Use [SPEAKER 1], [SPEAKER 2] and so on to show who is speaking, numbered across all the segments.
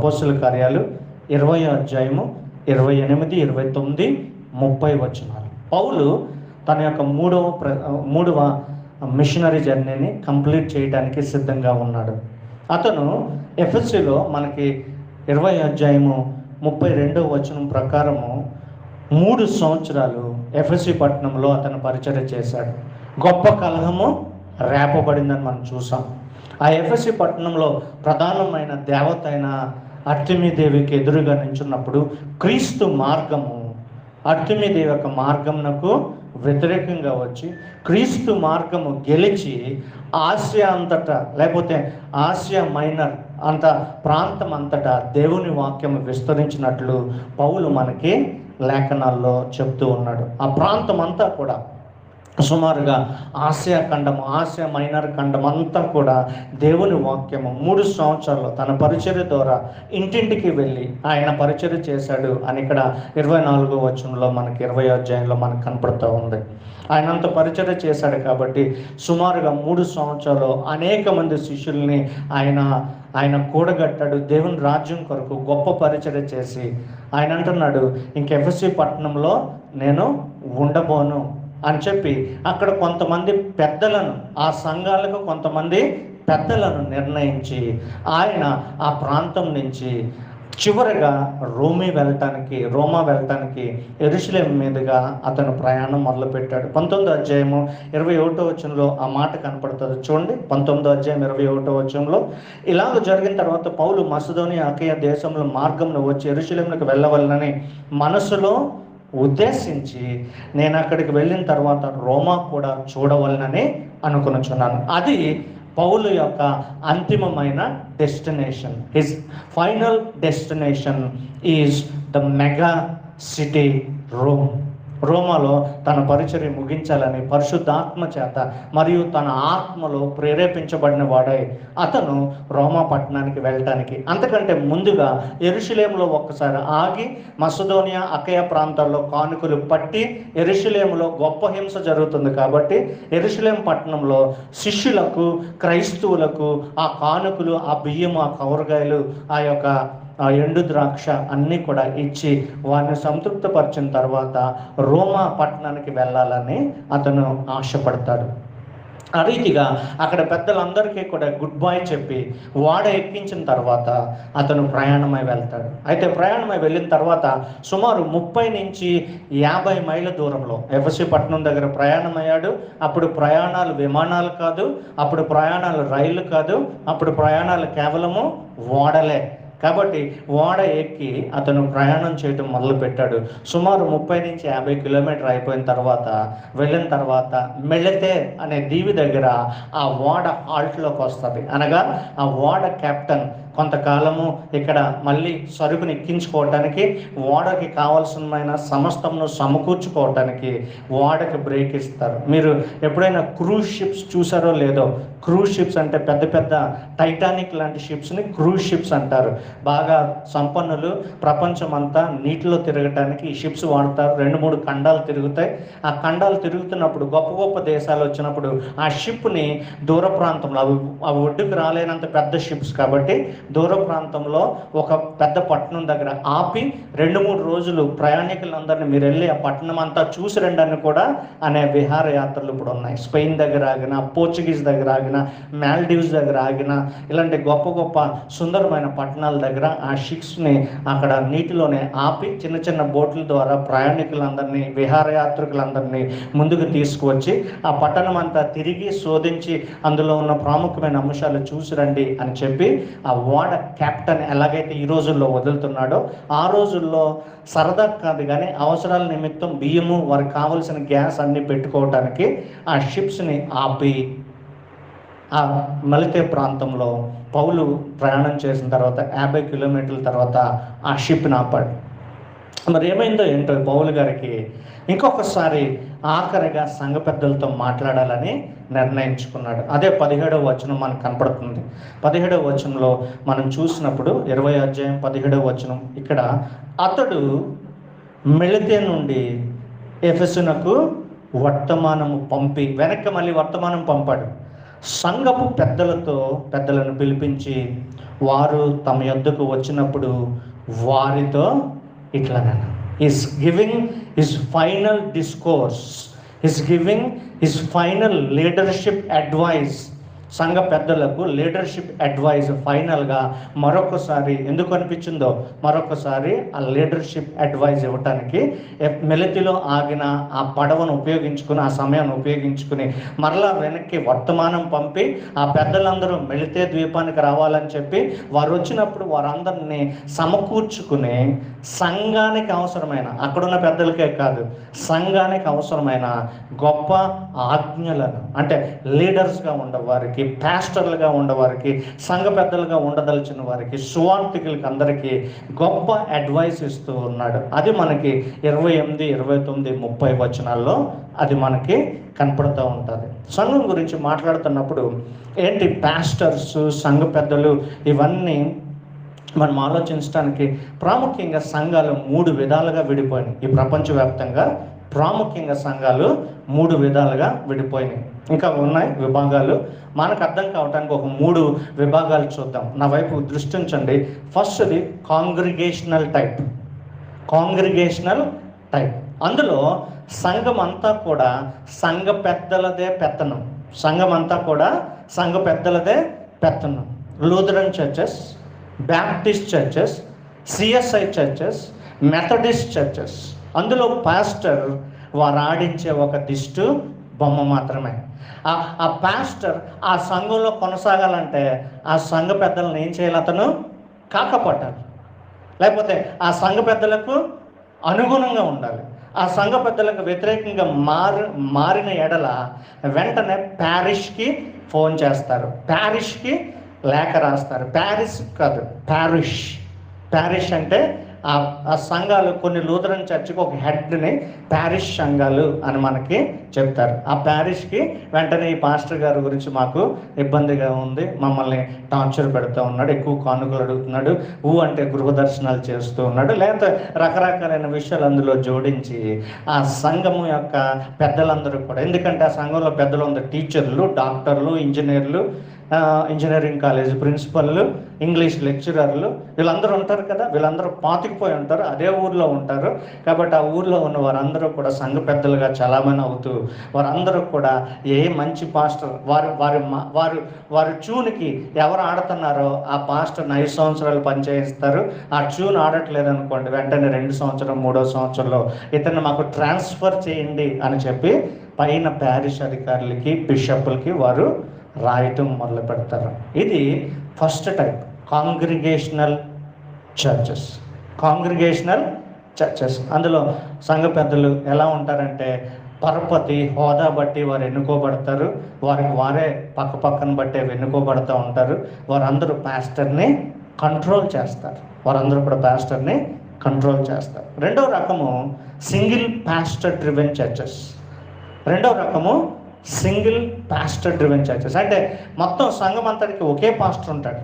[SPEAKER 1] అపోస్తుల కార్యాలు 20వ అధ్యాయము 28, 29, 30 వచనాలు. పౌలు తన యొక్క మూడవ మిషనరీ జర్నీని కంప్లీట్ చేయడానికి సిద్ధంగా ఉన్నాడు. అతను ఎఫెసీలో మనకి 20వ అధ్యాయము 32వ వచనం ప్రకారము 3 సంవత్సరాలు ఎఫెసీ పట్టణంలో అతను పరిచర్య చేశాడు. గొప్ప కలహము రేపబడిందని మనం చూసాం. ఆ ఎఫెసీ పట్టణంలో ప్రధానమైన దేవత అయిన అర్తెమీదేవికి ఎదురుగా నించున్నప్పుడు క్రీస్తు మార్గము అర్తెమీదేవి యొక్క మార్గమునకు వ్యతిరేకంగా వచ్చి క్రీస్తు మార్గము గెలిచి ఆసియా అంతటా, లేకపోతే ఆసియా మైనర్ అంత ప్రాంతం అంతటా దేవుని వాక్యం విస్తరించినట్లు పౌలు మనకి లేఖనాల్లో చెప్తూ ఉన్నాడు. ఆ ప్రాంతం అంతా కూడా సుమారుగా ఆసియా మైనర్ ఖండం అంతా కూడా దేవుని వాక్యము 3 సంవత్సరాలు తన పరిచర్య ద్వారా ఇంటింటికి వెళ్ళి ఆయన పరిచర్య చేశాడు అని ఇక్కడ 24వ వచనంలో మనకి 20వ అధ్యాయంలో మనకు కనపడుతూ ఉంది. ఆయన అంత పరిచర్య చేశాడు కాబట్టి సుమారుగా 3 సంవత్సరాలు అనేక మంది శిష్యుల్ని ఆయన కూడగట్టాడు. దేవుని రాజ్యం కొరకు గొప్ప పరిచర్య చేసి ఆయన అంటున్నాడు, ఇంక ఎఫెసీ పట్టణంలో నేను ఉండబోను అని చెప్పి అక్కడ కొంతమంది పెద్దలను, ఆ సంఘాలకు కొంతమంది పెద్దలను నిర్ణయించి ఆయన ఆ ప్రాంతం నుంచి చివరిగా రోమా వెళ్ళటానికి యెరూషలేం మీదుగా అతను ప్రయాణం మొదలుపెట్టాడు. 19వ అధ్యాయము 21వ వచనంలో ఆ మాట కనపడుతుంది. చూడండి, 19వ అధ్యాయం 21వ వచనంలో, ఇలాగ జరిగిన తర్వాత పౌలు మసిదోనియా అకయ దేశంలో మార్గంలో వచ్చి యెరూషలేంకి వెళ్ళవలనని మనసులో ఉద్దేశించి నేను అక్కడికి వెళ్ళిన తర్వాత రోమా కూడా చూడవలనని అనుకునుచున్నాను. అది పౌలు యొక్క అంతిమమైన destination. His final destination is the mega city రోమాలో తన పరిచర్య ముగించాలని పరిశుద్ధాత్మ చేత మరియు తన ఆత్మలో ప్రేరేపించబడిన వాడై అతను రోమా పట్టణానికి వెళ్ళటానికి, అంతకంటే ముందుగా యెరూషలేములో ఒక్కసారి ఆగి మసిదోనియా అకయ ప్రాంతాల్లో కానుకలు పట్టి, యెరూషలేములో గొప్ప హింస జరుగుతుంది కాబట్టి యెరూషలేం పట్టణంలో శిష్యులకు, క్రైస్తవులకు ఆ కానుకలు, ఆ బియ్యము, ఆ కూరగాయలు, ఆ ఎండు ద్రాక్ష అన్నీ కూడా ఇచ్చి వారిని సంతృప్తిపరిచిన తర్వాత రోమా పట్టణానికి వెళ్ళాలని అతను ఆశపడతాడు. ఆ రీతిగా అక్కడ పెద్దలందరికీ కూడా గుడ్ బై చెప్పి వాడ ఎక్కించిన తర్వాత అతను ప్రయాణమై వెళ్తాడు. అయితే ప్రయాణమై వెళ్ళిన తర్వాత సుమారు 30 నుంచి 50 మైళ్ళ దూరంలో ఎఫెసీ పట్టణం దగ్గర ప్రయాణమయ్యాడు. అప్పుడు ప్రయాణాలు విమానాలు కాదు, అప్పుడు ప్రయాణాలు రైళ్ళు కాదు, అప్పుడు ప్రయాణాలు కేవలము ఓడలే. కాబట్టి ఓడ ఎక్కి అతను ప్రయాణం చేయడం మొదలుపెట్టాడు. సుమారు 30 నుంచి 50 కిలోమీటర్ అయిపోయిన తర్వాత వెళ్ళిన తర్వాత మెళితే అనే దీవి దగ్గర ఆ ఓడ హాల్ట్లోకి వస్తుంది. అనగా ఆ ఓడ కెప్టెన్ కొంతకాలము ఇక్కడ మళ్ళీ సరుకుని ఎక్కించుకోవటానికి, ఓడకి కావాల్సిన సమస్తమును సమకూర్చుకోవటానికి ఓడకి బ్రేక్ ఇస్తారు. మీరు ఎప్పుడైనా క్రూజ్ షిప్స్ చూసారో లేదో, క్రూజ్ షిప్స్ అంటే పెద్ద పెద్ద టైటానిక్ లాంటి షిప్స్ని క్రూజ్ షిప్స్ అంటారు. బాగా సంపన్నులు ప్రపంచం అంతా నీటిలో తిరగటానికి ఈ షిప్స్ వాడతారు. 2-3 ఖండాలు తిరుగుతాయి. ఆ ఖండాలు తిరుగుతున్నప్పుడు గొప్ప గొప్ప దేశాలు వచ్చినప్పుడు ఆ షిప్ని దూర ప్రాంతంలో, అవి ఒడ్డుకు రాలేనంత పెద్ద షిప్స్ కాబట్టి దూర ప్రాంతంలో ఒక పెద్ద పట్టణం దగ్గర ఆపి 2-3 రోజులు ప్రయాణికులందరినీ మీరు వెళ్ళి ఆ పట్టణం అంతా చూసి రండి అని కూడా అనే విహారయాత్రలు ఇప్పుడు ఉన్నాయి. స్పెయిన్ దగ్గర ఆగిన, పోర్చుగీస్ దగ్గర ఆగిన, మాల్డీవ్స్ దగ్గర ఆగిన, ఇలాంటి గొప్ప గొప్ప సుందరమైన పట్టణాల దగ్గర ఆ షిప్స్ని అక్కడ నీటిలోనే ఆపి చిన్న చిన్న బోట్ల ద్వారా ప్రయాణికులందరినీ, విహారయాత్రికులందరినీ ముందుకు తీసుకువచ్చి ఆ పట్టణం అంతా తిరిగి శోధించి అందులో ఉన్న ప్రాముఖ్యమైన అంశాలు చూసి రండి అని చెప్పి ఆ ఓడ కెప్టెన్ ఎలాగైతే ఈ రోజుల్లో వదులుతున్నాడో ఆ రోజుల్లో సరదా కాదు కానీ అవసరాల నిమిత్తం బియ్యము, వారికి కావలసిన గ్యాస్ అన్నీ పెట్టుకోవడానికి ఆ షిప్స్ని ఆపి ఆ మలితే ప్రాంతంలో పౌలు ప్రయాణం చేసిన తర్వాత 50 కిలోమీటర్ల తర్వాత ఆ షిప్ని ఆపాడు. మరి ఏమైందో ఏంటో పౌలు గారికి ఇంకొకసారి ఆఖరిగా సంఘ పెద్దలతో మాట్లాడాలని నిర్ణయించుకున్నాడు. అదే 17వ వచనం మనకు కనపడుతుంది. 17వ వచనంలో మనం చూసినప్పుడు 20వ అధ్యాయం 17వ వచనం, ఇక్కడ అతడు మిలితే నుండి ఎఫెసునకు వర్తమానము పంపి, వెనక్కి మళ్ళీ వర్తమానం పంపాడు. సంఘపు పెద్దలను పిలిపించి వారు తమ యొద్దకు వచ్చినప్పుడు వారితో ఇట్లనైనా is giving his final discourse, is giving his final leadership advice. సంఘ పెద్దలకు లీడర్షిప్ అడ్వైజ్ ఫైనల్గా మరొకసారి ఎందుకు అనిపించిందో మరొకసారి ఆ లీడర్షిప్ అడ్వైజ్ ఇవ్వటానికి మెలితిలో ఆగిన ఆ పడవను ఉపయోగించుకుని, ఆ సమయాన్ని ఉపయోగించుకుని మరలా వెనక్కి వర్తమానం పంపి ఆ పెద్దలందరూ మెలితే ద్వీపానికి రావాలని చెప్పి వారు వచ్చినప్పుడు వారందరినీ సమకూర్చుకుని సంఘానికి అవసరమైన, అక్కడున్న పెద్దలకే కాదు సంఘానికి అవసరమైన గొప్ప ఆజ్ఞలను, అంటే లీడర్స్గా ఉండవారికి, పాస్టర్లుగా ఉండవారికి, సంఘ పెద్దలుగా ఉండదలిచిన వారికి, సువార్థికులకి అందరికీ గొప్ప అడ్వైస్ ఇస్తూ ఉన్నాడు. అది మనకి 28, 29, 30 వచనాల్లో అది మనకి కనపడుతూ ఉంటుంది. సంఘం గురించి మాట్లాడుతున్నప్పుడు ఏంటి పాస్టర్స్, సంఘ పెద్దలు ఇవన్నీ మనం ఆలోచించడానికి ప్రాముఖ్యంగా సంఘాలు 3 విధాలుగా విడిపోయినాయి. ఈ ప్రపంచవ్యాప్తంగా ప్రాముఖ్యంగా సంఘాలు 3 విధాలుగా విడిపోయినాయి. ఇంకా ఉన్నాయి విభాగాలు. మనకు అర్థం కావడానికి ఒక 3 విభాగాలు చూద్దాం. నా వైపు దృష్టి ఉంచండి. ఫస్ట్ది కాంగ్రిగేషనల్ టైప్. కాంగ్రిగేషనల్ టైప్ అందులో సంఘం అంతా కూడా సంఘ పెద్దలదే పెత్తనం. సంఘం అంతా కూడా సంఘ పెద్దలదే పెత్తనం. Lutheran churches, Baptist churches, CSI churches, Methodist churches. అందులో పాస్టర్ వారు ఆడించే ఒక దిష్టు బొమ్మ మాత్రమే. ఆ పాస్టర్ ఆ సంఘంలో కొనసాగాలంటే ఆ సంఘ పెద్దలను ఏం చేయాలి? అతను కాకపట్టాలి, లేకపోతే ఆ సంఘ పెద్దలకు అనుగుణంగా ఉండాలి. ఆ సంఘ పెద్దలకు వ్యతిరేకంగా మారిన ఎడల వెంటనే ప్యారిష్కి ఫోన్ చేస్తారు, ప్యారిష్కి లేఖ రాస్తారు. ప్యారిస్ కాదు, ప్యారిష్ అంటే ఆ సంఘాలు కొన్ని లూథరన్ చర్చికి ఒక హెడ్ని ప్యారిష్ సంఘాలు అని మనకి చెప్తారు. ఆ ప్యారిష్కి వెంటనే ఈ పాస్టర్ గారి గురించి మాకు ఇబ్బందిగా ఉంది, మమ్మల్ని టార్చర్ పెడుతూ ఉన్నాడు, ఎక్కువ కానుకలు అడుగుతున్నాడు, అంటే గృహ దర్శనాలు చేస్తూ ఉన్నాడు, లేకపోతే రకరకాలైన విషయాలు అందులో జోడించి ఆ సంఘము యొక్క పెద్దలందరూ కూడా, ఎందుకంటే ఆ సంఘంలో పెద్దలు అందరూ టీచర్లు, డాక్టర్లు, ఇంజనీరింగ్ కాలేజ్ ప్రిన్సిపల్లు, ఇంగ్లీష్ లెక్చరర్లు, వీళ్ళందరూ ఉంటారు కదా. వీళ్ళందరూ పాతికిపోయి ఉంటారు, అదే ఊర్లో ఉంటారు. కాబట్టి ఆ ఊర్లో ఉన్న వారందరూ కూడా సంఘ పెద్దలుగా చాలామంది అవుతూ వారందరూ కూడా ఏ మంచి పాస్టర్ వారి ట్యూన్కి ఎవరు ఆడుతున్నారో ఆ పాస్టర్ని 5 సంవత్సరాలు పనిచేయిస్తారు. ఆ ట్యూన్ ఆడట్లేదు అనుకోండి, వెంటనే 2 సంవత్సరం 3వ సంవత్సరంలో ఇతన్ని మాకు ట్రాన్స్ఫర్ చేయండి అని చెప్పి పైన ప్యారిష్ అధికారులకి, బిషప్లకి వారు రాయటం మొదలు పెడతారు. ఇది ఫస్ట్ టైప్, కాంగ్రిగేషనల్ చర్చెస్. అందులో సంఘ పెద్దలు ఎలా ఉంటారంటే పరపతి, హోదా బట్టి వారు ఎన్నుకోబడతారు, వారికి వారే పక్కన బట్టే ఎన్నుకోబడుతూ ఉంటారు. వారందరూ పాస్టర్ని కంట్రోల్ చేస్తారు. రెండవ రకము సింగిల్ పాస్టర్ డ్రివెన్ చర్చెస్. అంటే మొత్తం సంఘం అంతటికి ఒకే పాస్టర్ ఉంటాడు.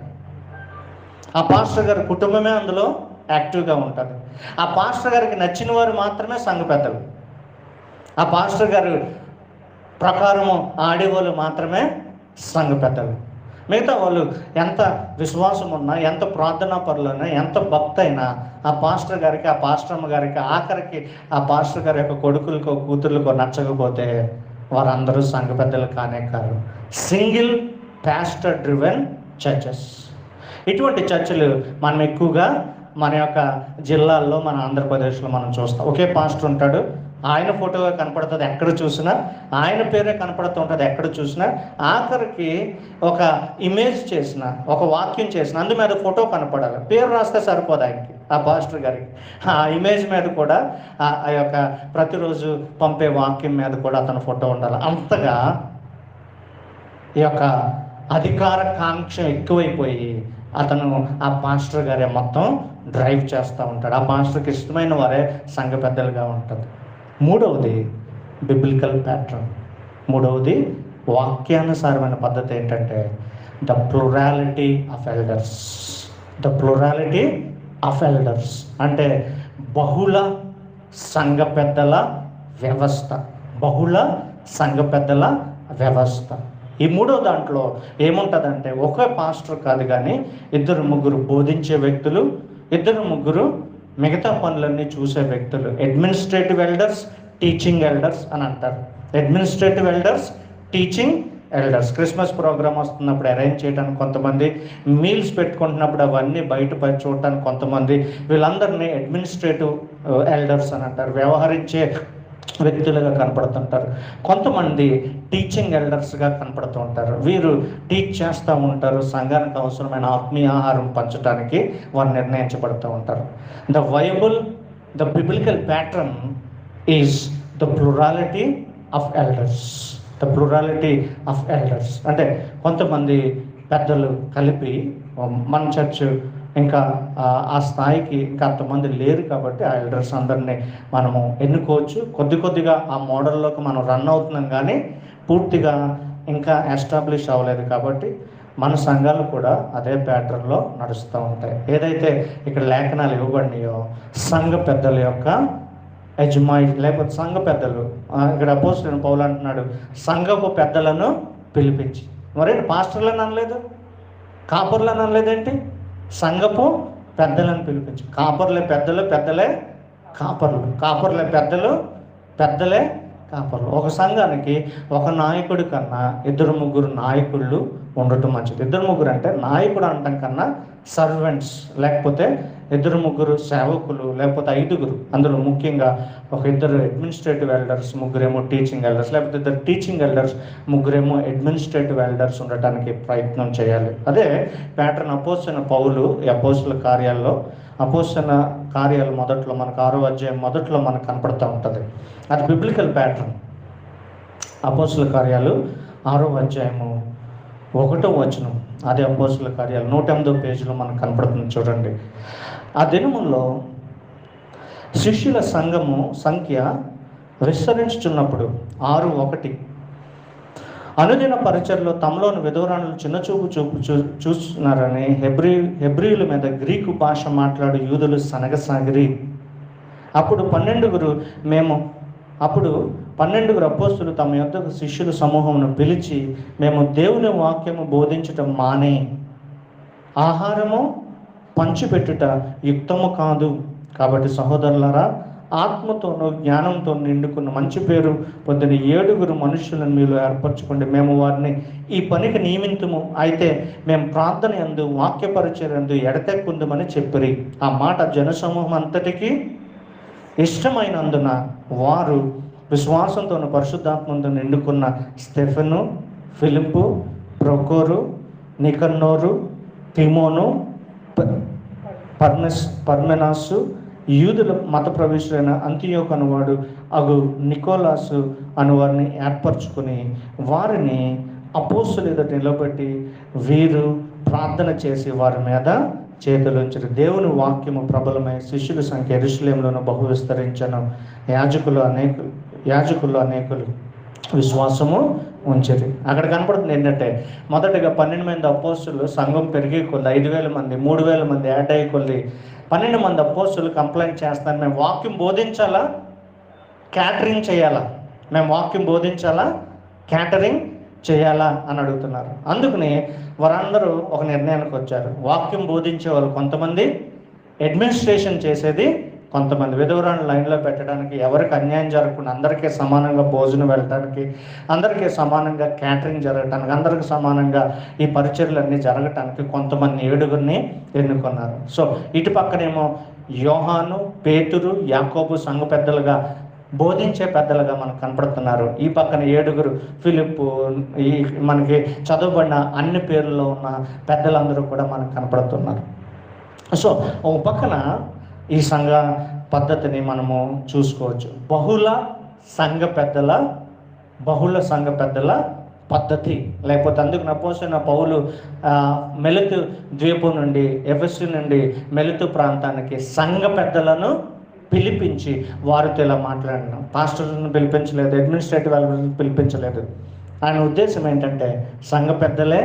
[SPEAKER 1] ఆ పాస్టర్ గారి కుటుంబమే అందులో యాక్టివ్గా ఉంటుంది. ఆ పాస్టర్ గారికి నచ్చిన వారు మాత్రమే సంఘ పెద్దలు. ఆ పాస్టర్ గారు ప్రకారము ఆడేవాళ్ళు మాత్రమే సంఘ పెద్దలు. మిగతా వాళ్ళు ఎంత విశ్వాసం ఉన్నా, ఎంత ప్రార్థనా పరులైనా, ఎంత భక్తి అయినా ఆ పాస్టర్ గారికి, ఆ పాస్టర్మ్మ గారికి, ఆఖరికి ఆ పాస్టర్ గారి యొక్క కొడుకులకో కూతుర్లకో నచ్చకపోతే వారందరూ సంఘ పెద్దలు కానే కాదు. Single pastor driven churches. ఇటువంటి చర్చలు మనం ఎక్కువగా మన యొక్క జిల్లాల్లో, మన ఆంధ్రప్రదేశ్లో మనం చూస్తాం. ఒకే పాస్టర్ ఉంటాడు, ఆయన ఫోటోగా కనపడుతుంది ఎక్కడ చూసినా, ఆయన పేరే కనపడుతూ ఉంటుంది ఎక్కడ చూసినా. ఆఖరికి ఒక ఇమేజ్ చేసిన, ఒక వాక్యం చేసిన, అందు మీద ఫోటో కనపడాలి, పేరు రాస్తే సరిపోదు ఆయనకి, ఆ పాస్టర్ గారికి. ఆ ఇమేజ్ మీద కూడా ఆ యొక్క ప్రతిరోజు పంపే వాక్యం మీద కూడా అతని ఫోటో ఉండాలి. అంతగా ఈ యొక్క అధికార కాంక్ష ఎక్కువైపోయి అతను ఆ పాస్టర్ గారే మొత్తం డ్రైవ్ చేస్తూ ఉంటాడు. ఆ పాస్టర్కి ఇష్టమైన వారే సంఘ పెద్దలుగా ఉంటుంది. మూడవది బిబ్లికల్ ప్యాటర్న్. వాక్యానుసారమైన పద్ధతి ఏంటంటే ద ప్లూరాలిటీ ఆఫ్ ఎల్డర్స్. అంటే బహుళ సంఘ పెద్దల వ్యవస్థ. ఈ మూడో దాంట్లో ఏముంటుందంటే ఒకే పాస్టర్ కాదు కానీ ఇద్దరు ముగ్గురు బోధించే వ్యక్తులు, ఇద్దరు ముగ్గురు మిగతా పనులన్నీ చూసే వ్యక్తులు. అడ్మినిస్ట్రేటివ్ ఎల్డర్స్, టీచింగ్ ఎల్డర్స్ అని అంటారు. Administrative elders, teaching elders. Christmas programme వస్తున్నప్పుడు అరేంజ్ చేయడానికి కొంతమంది, మీల్స్ పెట్టుకుంటున్నప్పుడు అవన్నీ బయట చూడటానికి కొంతమంది, వీళ్ళందరినీ అడ్మినిస్ట్రేటివ్ ఎల్డర్స్ అని అంటారు. వ్యవహరించే వ్యక్తులుగా కనపడుతుంటారు. కొంతమంది టీచింగ్ ఎల్డర్స్గా కనపడుతూ ఉంటారు. వీరు టీచ్ చేస్తూ ఉంటారు, సంఘానికి అవసరమైన ఆత్మీయ ఆహారం పంచడానికి వారు నిర్ణయించబడుతూ ఉంటారు. The biblical pattern is the plurality of elders. The plurality of elders అంటే కొంతమంది పెద్దలు కలిపి, మన చర్చ్ ఇంకా ఆ స్థాయికి ఇంకా అంతమంది లేరు కాబట్టి ఆ ఎల్డర్స్ అందరినీ మనము ఎన్నుకోవచ్చు. కొద్దిగా ఆ మోడల్లోకి మనం రన్ అవుతున్నాం కానీ పూర్తిగా ఇంకా ఎస్టాబ్లిష్ అవ్వలేదు. కాబట్టి మన సంఘాలు కూడా అదే ప్యాటర్న్లో నడుస్తూ ఉంటాయి. ఏదైతే ఇక్కడ లేఖనాలు ఇవ్వబడినాయో సంఘ పెద్దల యొక్క యజమాయి, లేకపోతే సంఘ పెద్దలు, ఇక్కడ అపోస్తలుడైన పౌలు అంటున్నాడు సంఘపు పెద్దలను పిలిపించి. మరేంటి పాస్టర్లను అనలేదు, కాపర్లను అనలేదేంటి? సంఘపు పెద్దలను పిలిపించి. కాపర్లే పెద్దలు, పెద్దలే కాపర్లు, కాపర్లే పెద్దలు, పెద్దలే కాపర్లు. ఒక సంఘానికి ఒక నాయకుడి కన్నా ఇద్దరు ముగ్గురు నాయకుళ్ళు ఉండటం మంచిది. ఇద్దరు ముగ్గురు అంటే నాయకుడు అనటం కన్నా సర్వెంట్స్, లేకపోతే ఇద్దరు ముగ్గురు సేవకులు, లేకపోతే ఐదుగురు, అందులో ముఖ్యంగా ఒక ఇద్దరు అడ్మినిస్ట్రేటివ్ ఎల్డర్స్, ముగ్గురేమో టీచింగ్ ఎల్డర్స్, లేకపోతే ఇద్దరు టీచింగ్ ఎల్డర్స్, ముగ్గురేమో అడ్మినిస్ట్రేటివ్ ఎల్డర్స్ ఉండటానికి ప్రయత్నం చేయాలి. అదే ప్యాటర్న్ అపోస్తలుడైన పౌలు ఈ అపోస్తల కార్యాల్లో, అపోస్తల కార్యాలు మొదట్లో మనకు 6వ అధ్యాయం మొదట్లో మనకు కనపడుతూ ఉంటుంది. అది బిబ్లికల్ ప్యాటర్న్. అపోస్తల కార్యాలు 6వ అధ్యాయము 1వ వచనం, అదే అపోస్తల కార్యాలు 108వ పేజీలో మనకు కనపడుతుంది. చూడండి, ఆ దినములో శిష్యుల సంఘము సంఖ్య విస్తరించుచున్నప్పుడు 6:1 అనుదిన పరిచర్లో తమలోని విధవరాణులు చిన్నచూపు చూస్తున్నారని హెబ్రీయుల మీద గ్రీకు భాష మాట్లాడు యూదులు సనగసాగిరి. అప్పుడు 12 అపోస్తలులు తమ యొద్దకు శిష్యుల సమూహమును పిలిచి, మేము దేవుని వాక్యము బోధించటం మానే ఆహారము పంచిపెట్టుట యుక్తము కాదు. కాబట్టి సహోదరులారా, ఆత్మతోనూ జ్ఞానంతో నిండుకున్న మంచి పేరు పొందిన 7 మనుషులను మీలో ఏర్పరచుకోండి. మేము వారిని ఈ పనికి నియమింతుము. అయితే మేము ప్రార్థన యందు వాక్య పరిచర్యందు ఎడతెక్కుందుమని చెప్పిరి. ఆ మాట జనసమూహం అంతటికీ ఇష్టమైనందున వారు విశ్వాసంతోను పరిశుద్ధాత్మతో నిండుకున్న స్టెఫెను, ఫిలిప్పు, ప్రొకోరు, నికన్నోరు, తిమోను, పర్మెనాసు, యూదుల మత ప్రవేశులైన అంతియోకు అనువాడు అగు నికోలాసు అనువారిని ఏర్పరచుకుని వారిని అపోస్తలుల ఎదుట నిలబెట్టి వీరు ప్రార్థన చేసి వారి మీద చేతులుంచారు. దేవుని వాక్యము ప్రబలమై శిష్యుల సంఖ్య యెరూషలేములోను బహు విస్తరించను. యాజకులు అనేకులు విశ్వాసము ఉంచారు. అక్కడ కనపడుతుంది ఏంటంటే, మొదటగా 12 మంది అపోస్తలులు, సంఘం పెరిగే కొద్ది 5,000 మంది, 3,000 మంది యాడ్ అయ్యే కొద్ది 12 మంది అపోస్తలులు కంప్లైంట్ చేస్తారు, మేము వాక్యం బోధించాలా, క్యాటరింగ్ చేయాలా? మేము వాక్యం బోధించాలా, క్యాటరింగ్ చేయాలా అని అడుగుతున్నారు. అందుకని వారందరూ ఒక నిర్ణయానికి వచ్చారు. వాక్యం బోధించే వాళ్ళు కొంతమంది, అడ్మినిస్ట్రేషన్ చేసేది కొంతమంది. విధవరాలను లైన్లో పెట్టడానికి, ఎవరికి అన్యాయం జరగకుండా అందరికీ సమానంగా భోజనం వెళ్ళటానికి, అందరికీ సమానంగా క్యాటరింగ్ జరగటానికి, అందరికీ సమానంగా ఈ పరిచర్యలన్నీ జరగటానికి కొంతమంది 7 ఎన్నుకున్నారు. సో ఇటు పక్కనేమో యోహాను, పేతురు, యాకోబు సంఘ పెద్దలుగా, బోధించే పెద్దలుగా మనకు కనపడుతున్నారు. ఈ పక్కన 7 ఫిలిప్పు, ఈ మనకి చదువుబడిన అన్ని పేర్లలో ఉన్న పెద్దలందరూ కూడా మనకు కనపడుతున్నారు. సో ఒక పక్కన ఈ సంఘ పద్ధతిని మనము చూసుకోవచ్చు. బహుళ సంఘ పెద్దల పద్ధతి, లేకపోతే అందుకు అపోస్తలుడైన పౌలు మెలితు ద్వీపం నుండి, ఎఫెసు నుండి మెలితు ప్రాంతానికి సంఘ పెద్దలను పిలిపించి వారితో ఇలా మాట్లాడినాం. పాస్టర్లను పిలిపించలేదు, అడ్మినిస్ట్రేటివ్ వాళ్ళని పిలిపించలేదు. ఆయన ఉద్దేశం ఏంటంటే, సంఘ పెద్దలే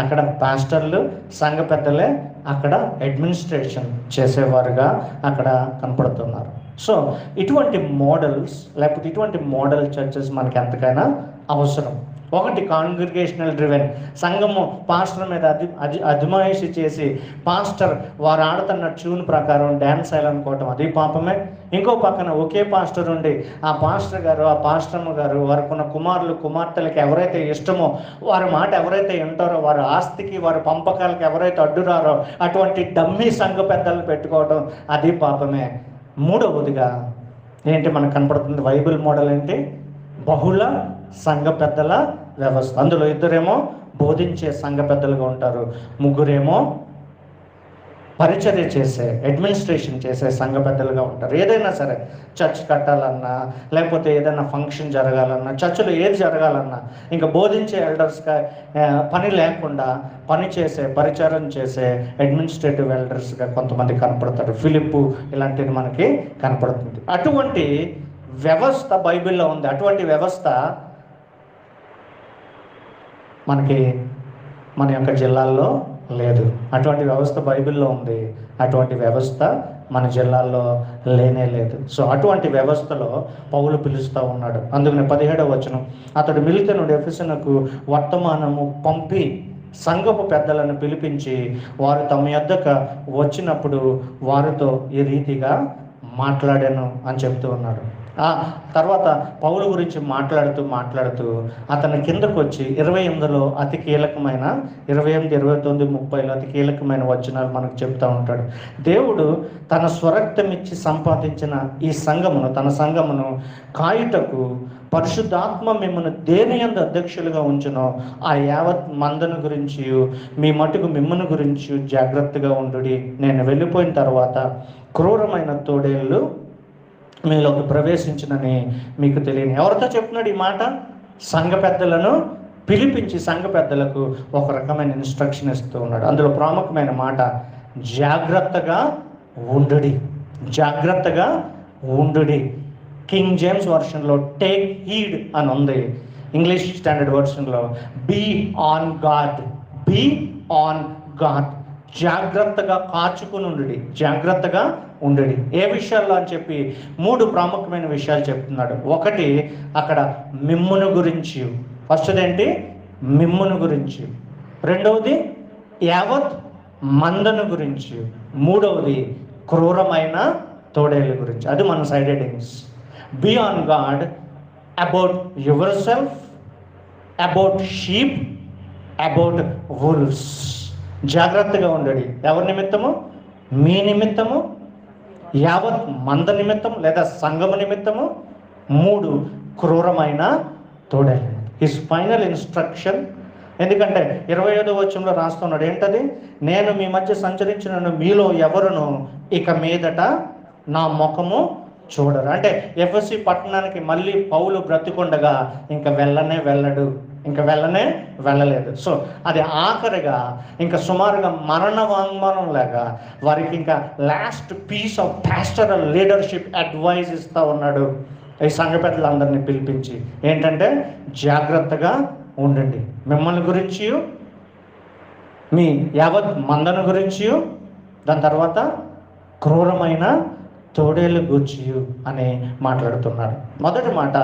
[SPEAKER 1] అక్కడ పాస్టర్లు, సంఘ పెద్దలే అక్కడ అడ్మినిస్ట్రేషన్ చేసేవారుగా అక్కడ కనపడుతున్నారు. సో ఇటువంటి మోడల్స్, లేకపోతే ఇటువంటి మోడల్ చర్చెస్ మనకి ఎంతకైనా అవసరం. ఒకటి కాంగ్రిగేషనల్ డ్రివెన్, సంఘము పాస్టర్ మీద అజమాయిషి చేసి పాస్టర్ వారు ఆడుతున్న ట్యూన్ ప్రకారం డ్యాన్స్ వేయాలనుకోవటం, అది పాపమే. ఇంకో పక్కన ఒకే పాస్టర్ ఉండి ఆ పాస్టర్ గారు ఆ పాస్టర్మ గారు వారికి ఉన్న కుమారులు కుమార్తెలకు ఎవరైతే ఇష్టమో వారి మాట ఎవరైతే వింటారో, వారి ఆస్తికి వారి పంపకాలకు ఎవరైతే అడ్డురారో అటువంటి డమ్మీ సంఘ పెద్దలను పెట్టుకోవడం, అది పాపమే. మూడవదిగా ఏంటి మనకు కనపడుతుంది బైబిల్ మోడల్ ఏంటి? బహుళ సంఘ పెద్దల వ్యవస్థ. అందులో ఇద్దరేమో బోధించే సంఘ పెద్దలుగా ఉంటారు, ముగ్గురేమో పరిచర్య చేసే అడ్మినిస్ట్రేషన్ చేసే సంఘ పెద్దలుగా ఉంటారు. ఏదైనా సరే చర్చ్ కట్టాలన్నా లేకపోతే ఏదైనా ఫంక్షన్ జరగాలన్నా చర్చిలో ఏది జరగాలన్నా ఇంకా బోధించే ఎల్డర్స్గా పని లేకుండా పని చేసే పరిచారం చేసే అడ్మినిస్ట్రేటివ్ ఎల్డర్స్గా కొంతమంది కనపడతారు. ఫిలిప్పు ఇలాంటిది మనకి కనపడుతుంది. అటువంటి వ్యవస్థ బైబిల్లో ఉంది. అటువంటి వ్యవస్థ మనకి మన యొక్క జిల్లాల్లో లేదు. అటువంటి వ్యవస్థ బైబిల్లో ఉంది, అటువంటి వ్యవస్థ మన జిల్లాల్లో లేనే లేదు. సో అటువంటి వ్యవస్థలో పౌలు పిలుస్తూ ఉన్నాడు. అందుకని 17వ వచనం, అతడు మిలితే నుండి ఎఫెసునకు వర్తమానము పంపి సంఘపు పెద్దలను పిలిపించి వారు తమ యొద్దకు వచ్చినప్పుడు వారితో ఈ రీతిగా మాట్లాడాను అని చెప్తూ ఉన్నాడు. ఆ తర్వాత పౌలు గురించి మాట్లాడుతూ అతని కిందకు వచ్చి 28లో అతి కీలకమైన 28, 29, 30లో అతి కీలకమైన వచనాలు మనకు చెప్తూ ఉంటాడు. దేవుడు తన స్వరక్తమిచ్చి సంపాదించిన ఈ సంఘమును, తన సంఘమును కాయుటకు పరిశుద్ధాత్మ మిమ్మల్ని దేని యందు అధ్యక్షులుగా ఉంచునో ఆ యావత్ మందను గురించి మీ మటుకు మిమ్మల్ని గురించి జాగ్రత్తగా ఉండుడి. నేను వెళ్ళిపోయిన తర్వాత క్రూరమైన తోడేళ్ళు మీలోకి ప్రవేశించినని మీకు తెలియని. ఎవరితో చెప్తున్నాడు ఈ మాట? సంఘ పెద్దలను పిలిపించి సంఘ పెద్దలకు ఒక రకమైన ఇన్స్ట్రక్షన్ ఇస్తూ ఉన్నాడు. అందులో ప్రాముఖ్యమైన మాట జాగ్రత్తగా ఉండుడి, జాగ్రత్తగా ఉండుడి. కింగ్ జేమ్స్ వర్షన్లో టేక్ హీడ్ అని ఉంది. ఇంగ్లీష్ స్టాండర్డ్ వర్షన్లో be on guard, be on guard. జాగ్రత్తగా కాచుకుని ఉండుడి, జాగ్రత్తగా ఉండుడి. ఏ విషయాల్లో అని చెప్పి 3 ప్రాముఖ్యమైన విషయాలు చెప్తున్నాడు. ఒకటి అక్కడ మిమ్మును గురించి, ఫస్ట్ ఏంటి? మిమ్మును గురించి. రెండవది యావత్ మందను గురించి. మూడవది క్రూరమైన తోడేళ్ళ గురించి. అది మన side headings. Be on guard about yourself, about sheep, about wolves. జాగ్రత్తగా ఉండడి. ఎవరి నిమిత్తము? మీ నిమిత్తము, యావత్ మంద నిమిత్తం లేదా సంఘము నిమిత్తము. 3 క్రూరమైన తోడేళ్ళు. His final instruction. ఎందుకంటే 25వ వచనంలో రాస్తున్నాడు ఏంటది? నేను మీ మధ్య సంచరించిన మీలో ఎవరును ఇక మీదట నా ముఖము చూడరు. అంటే ఎఫెసీ పట్టణానికి మళ్ళీ పౌలు బ్రతికుండగా ఇంకా వెళ్ళలేదు. సో అది ఆఖరిగా ఇంకా సుమారుగా మరణ వాంగ్మూలం లాగా వారికి ఇంకా last piece of pastoral leadership advice ఇస్తూ ఉన్నాడు ఈ సంఘ పెద్దలందరినీ పిలిపించి. ఏంటంటే జాగ్రత్తగా ఉండండి, మిమ్మల్ని గురించి, మీ యావత్ మందను గురించి, దాని తర్వాత క్రూరమైన తోడేళ్ళు గూర్చి అని మాట్లాడుతున్నాడు. మొదటి మాట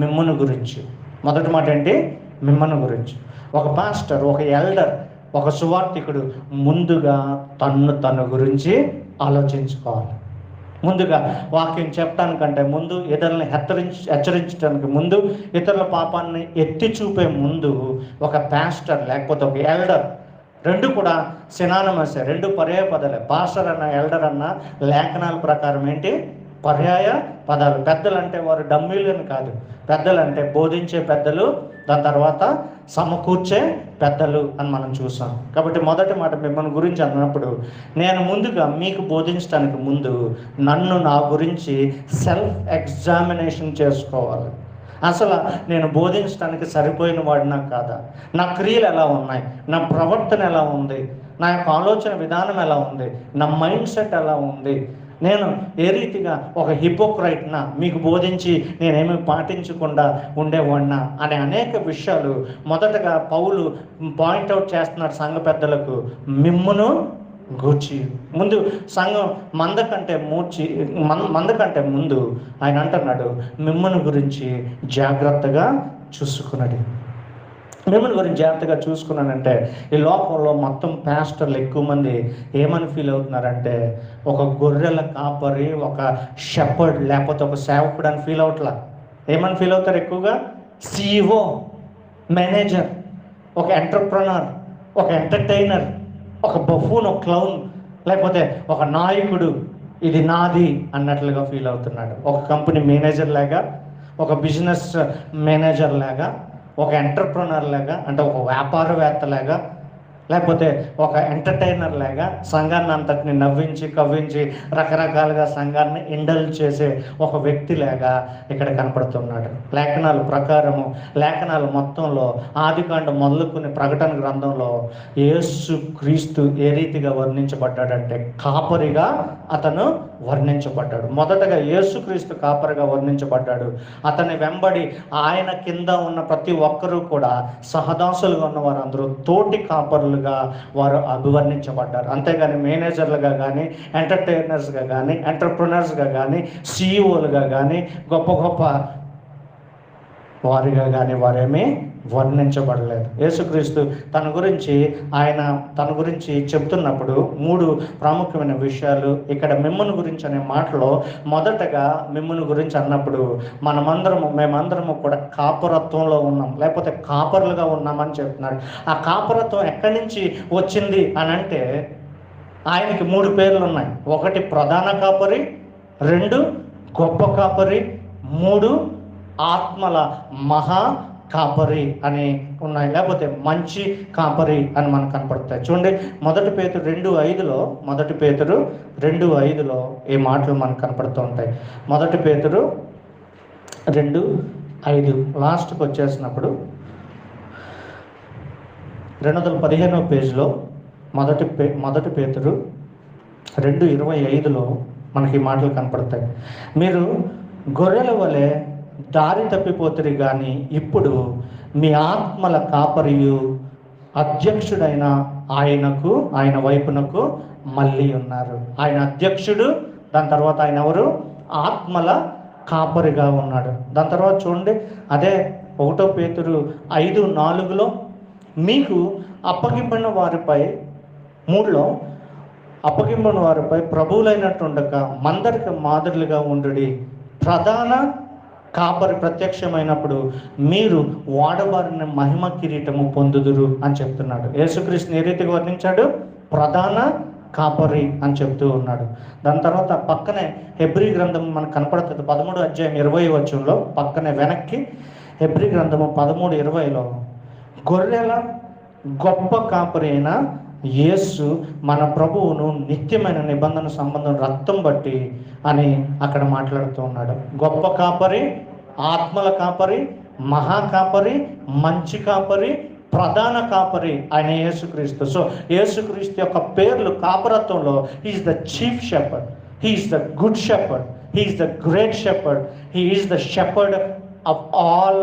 [SPEAKER 1] మిమ్మల్ని గురించి. మొదటి మాట ఏంటి? మిమ్మల్ని గురించి. ఒక పాస్టర్, ఒక ఎల్డర్, ఒక సువార్థికుడు ముందుగా తన గురించి ఆలోచించుకోవాలి. ముందుగా వాక్యం చెప్పడానికంటే ముందు, ఇతరులను హెచ్చరించడానికి ముందు, ఇతరుల పాపాన్ని ఎత్తి చూపే ముందు ఒక పాస్టర్ లేకపోతే ఒక ఎల్డర్, 2 కూడా సినానమసే, 2 పర్యాయ పదాలే. పాస్టర్ అన్న ఎల్డర్ అన్న లేఖనాల ప్రకారం ఏంటి? పర్యాయ పదాలు. పెద్దలు అంటే వారు డమ్మీలను కాదు, పెద్దలు అంటే బోధించే పెద్దలు, దాని తర్వాత సమకూర్చే పెద్దలు అని మనం చూసాం. కాబట్టి మొదటి మాట మిమ్మల్ని గురించి అన్నప్పుడు నేను ముందుగా మీకు బోధించడానికి ముందు నన్ను, నా గురించి సెల్ఫ్ ఎగ్జామినేషన్ చేసుకోవాలి. అసలు నేను బోధించడానికి సరిపోయిన వాడినా కాదా? నా క్రియలు ఎలా ఉన్నాయి? నా ప్రవర్తన ఎలా ఉంది? నా యొక్క ఆలోచన విధానం ఎలా ఉంది? నా మైండ్ సెట్ ఎలా ఉంది? నేను ఏ రీతిగా ఒక హిపోక్రైట్నా, మీకు బోధించి నేనేమి పాటించకుండా ఉండేవాడినా అనే అనేక విషయాలు మొదటగా పౌలు పాయింట్అవుట్ చేస్తున్నాడు సంఘ పెద్దలకు. మిమ్మును గూర్చి ముందు సంఘం మందకంటే ముందు ఆయన అంటున్నాడు మిమ్మును గురించి జాగ్రత్తగా చూసుకున్నది. మిమ్మల్ని గురించి జాగ్రత్తగా చూసుకున్నానంటే ఈ లోకంలో మొత్తం పాస్టర్లు ఎక్కువ మంది ఏమని ఫీల్ అవుతున్నారంటే ఒక గొర్రెల కాపరి, ఒక షెపర్డ్ లేకపోతే ఒక సేవకుడు అని ఫీల్ అవట్లా. ఏమని ఫీల్ అవుతారు ఎక్కువగా? CEO, మేనేజర్, ఒక ఎంటర్ప్రనర్, ఒక ఎంటర్టైనర్, ఒక బఫూన్, ఒక క్లౌన్, లేకపోతే ఒక నాయకుడు, ఇది నాది అన్నట్లుగా ఫీల్ అవుతున్నాడు. ఒక కంపెనీ మేనేజర్ లాగా, ఒక బిజినెస్ మేనేజర్ లాగా, ఒక ఎంటర్ప్రనర్ లాగా, అంటే ఒక వ్యాపారవేత్త లాగా, లేకపోతే ఒక ఎంటర్టైనర్ లాగా సంఘాన్ని అంతటిని నవ్వించి కవ్వించి రకరకాలుగా సంఘాన్ని ఇండల్జ్ చేసే ఒక వ్యక్తి లాగా ఇక్కడ కనపడుతున్నాడు. లేఖనాల ప్రకారము, లేఖనాల మొత్తంలో ఆదికాండం మొదలుకుని ప్రకటన గ్రంథంలో యేసు క్రీస్తు ఏ రీతిగా వర్ణించబడ్డాడంటే కాపరిగా అతను వర్ణించబడ్డాడు. మొదటగా యేసుక్రీస్తు కాపరిగా వర్ణించబడ్డాడు. అతని వెంబడి ఆయన కింద ఉన్న ప్రతి ఒక్కరూ కూడా సహదాసులుగా ఉన్న వారు అందరూ తోటి కాపరులుగా వారు అభివర్ణించబడ్డారు. అంతేగాని మేనేజర్లుగా కానీ, ఎంటర్టైనర్స్గా కానీ, ఎంటర్ప్రినర్స్గా కానీ, CEOలుగా కానీ, గొప్ప గొప్ప వారిగా కానీ వారేమీ వర్ణించబడలేదు. యేసుక్రీస్తు తన గురించి చెప్తున్నప్పుడు 3 ప్రాముఖ్యమైన విషయాలు ఇక్కడ మిమ్మల్ని గురించి అనే మాటలో మొదటగా మిమ్మల్ని గురించి అన్నప్పుడు మేమందరము కూడా కాపరత్వంలో ఉన్నాం, లేకపోతే కాపరులుగా ఉన్నామని చెప్తున్నాడు. ఆ కాపరత్వం ఎక్కడి నుంచి వచ్చింది అని అంటే ఆయనకి 3 పేర్లు ఉన్నాయి. 1 ప్రధాన కాపరి, 2 గొప్ప కాపరి, 3 ఆత్మల మహా కాపరి అని ఉన్నాయి, లేకపోతే మంచి కాపరి అని మనకు కనపడతాయి. చూడండి, 1 పేతురు 2:5లో ఈ మాటలు మనకు కనపడుతూ ఉంటాయి. 1 పేతురు 2:5 లాస్ట్కి వచ్చేసినప్పుడు 215వ పేజీలో 1 పేతురు 2:25లో మనకి ఈ మాటలు కనపడతాయి. మీరు గొర్రెల వలె దారి తప్పిపోతురు కానీ ఇప్పుడు మీ ఆత్మల కాపరియు అధ్యక్షుడైన ఆయన వైపునకు మళ్ళీ ఉన్నారు. ఆయన అధ్యక్షుడు, దాని తర్వాత ఆయన ఎవరు? ఆత్మల కాపరిగా ఉన్నాడు. దాని తర్వాత చూడండి, అదే 1 పేతురు 5:4లో మీకు అప్పగింపబడిన వారిపై 3లో అప్పగింపబడిన వారిపై ప్రభువులైనట్టుండక మందరికి మాదిరిగా ఉండుడి. ప్రధాన కాపరి ప్రత్యక్షమైనప్పుడు మీరు వాడబారిన మహిమ కిరీటము పొందుదురు అని చెప్తున్నాడు. యేసుక్రీస్తుని ఏ రీతిగా వర్ణించాడు? ప్రధాన కాపరి అని చెప్తూ ఉన్నాడు. దాని తర్వాత పక్కనే హెబ్రీ గ్రంథం మనకు కనపడుతుంది. 13:20 పక్కనే వెనక్కి హెబ్రీ గ్రంథము 13:20లో గొర్రెల గొప్ప కాపరి అయిన యేసు మన ప్రభువును నిత్యమైన నిబంధన సంబంధం రక్తం బట్టి అని అక్కడ మాట్లాడుతూ ఉన్నాడు. గొప్ప కాపరి, ఆత్మల కాపరి, మహా కాపరి, మంచి కాపరి, ప్రధాన కాపరి ఆయన యేసుక్రీస్తు. సో యేసుక్రీస్తు యొక్క పేర్లు కాపరత్వంలో he is the chief shepherd, he is the good shepherd, he is the great shepherd, he is the shepherd of all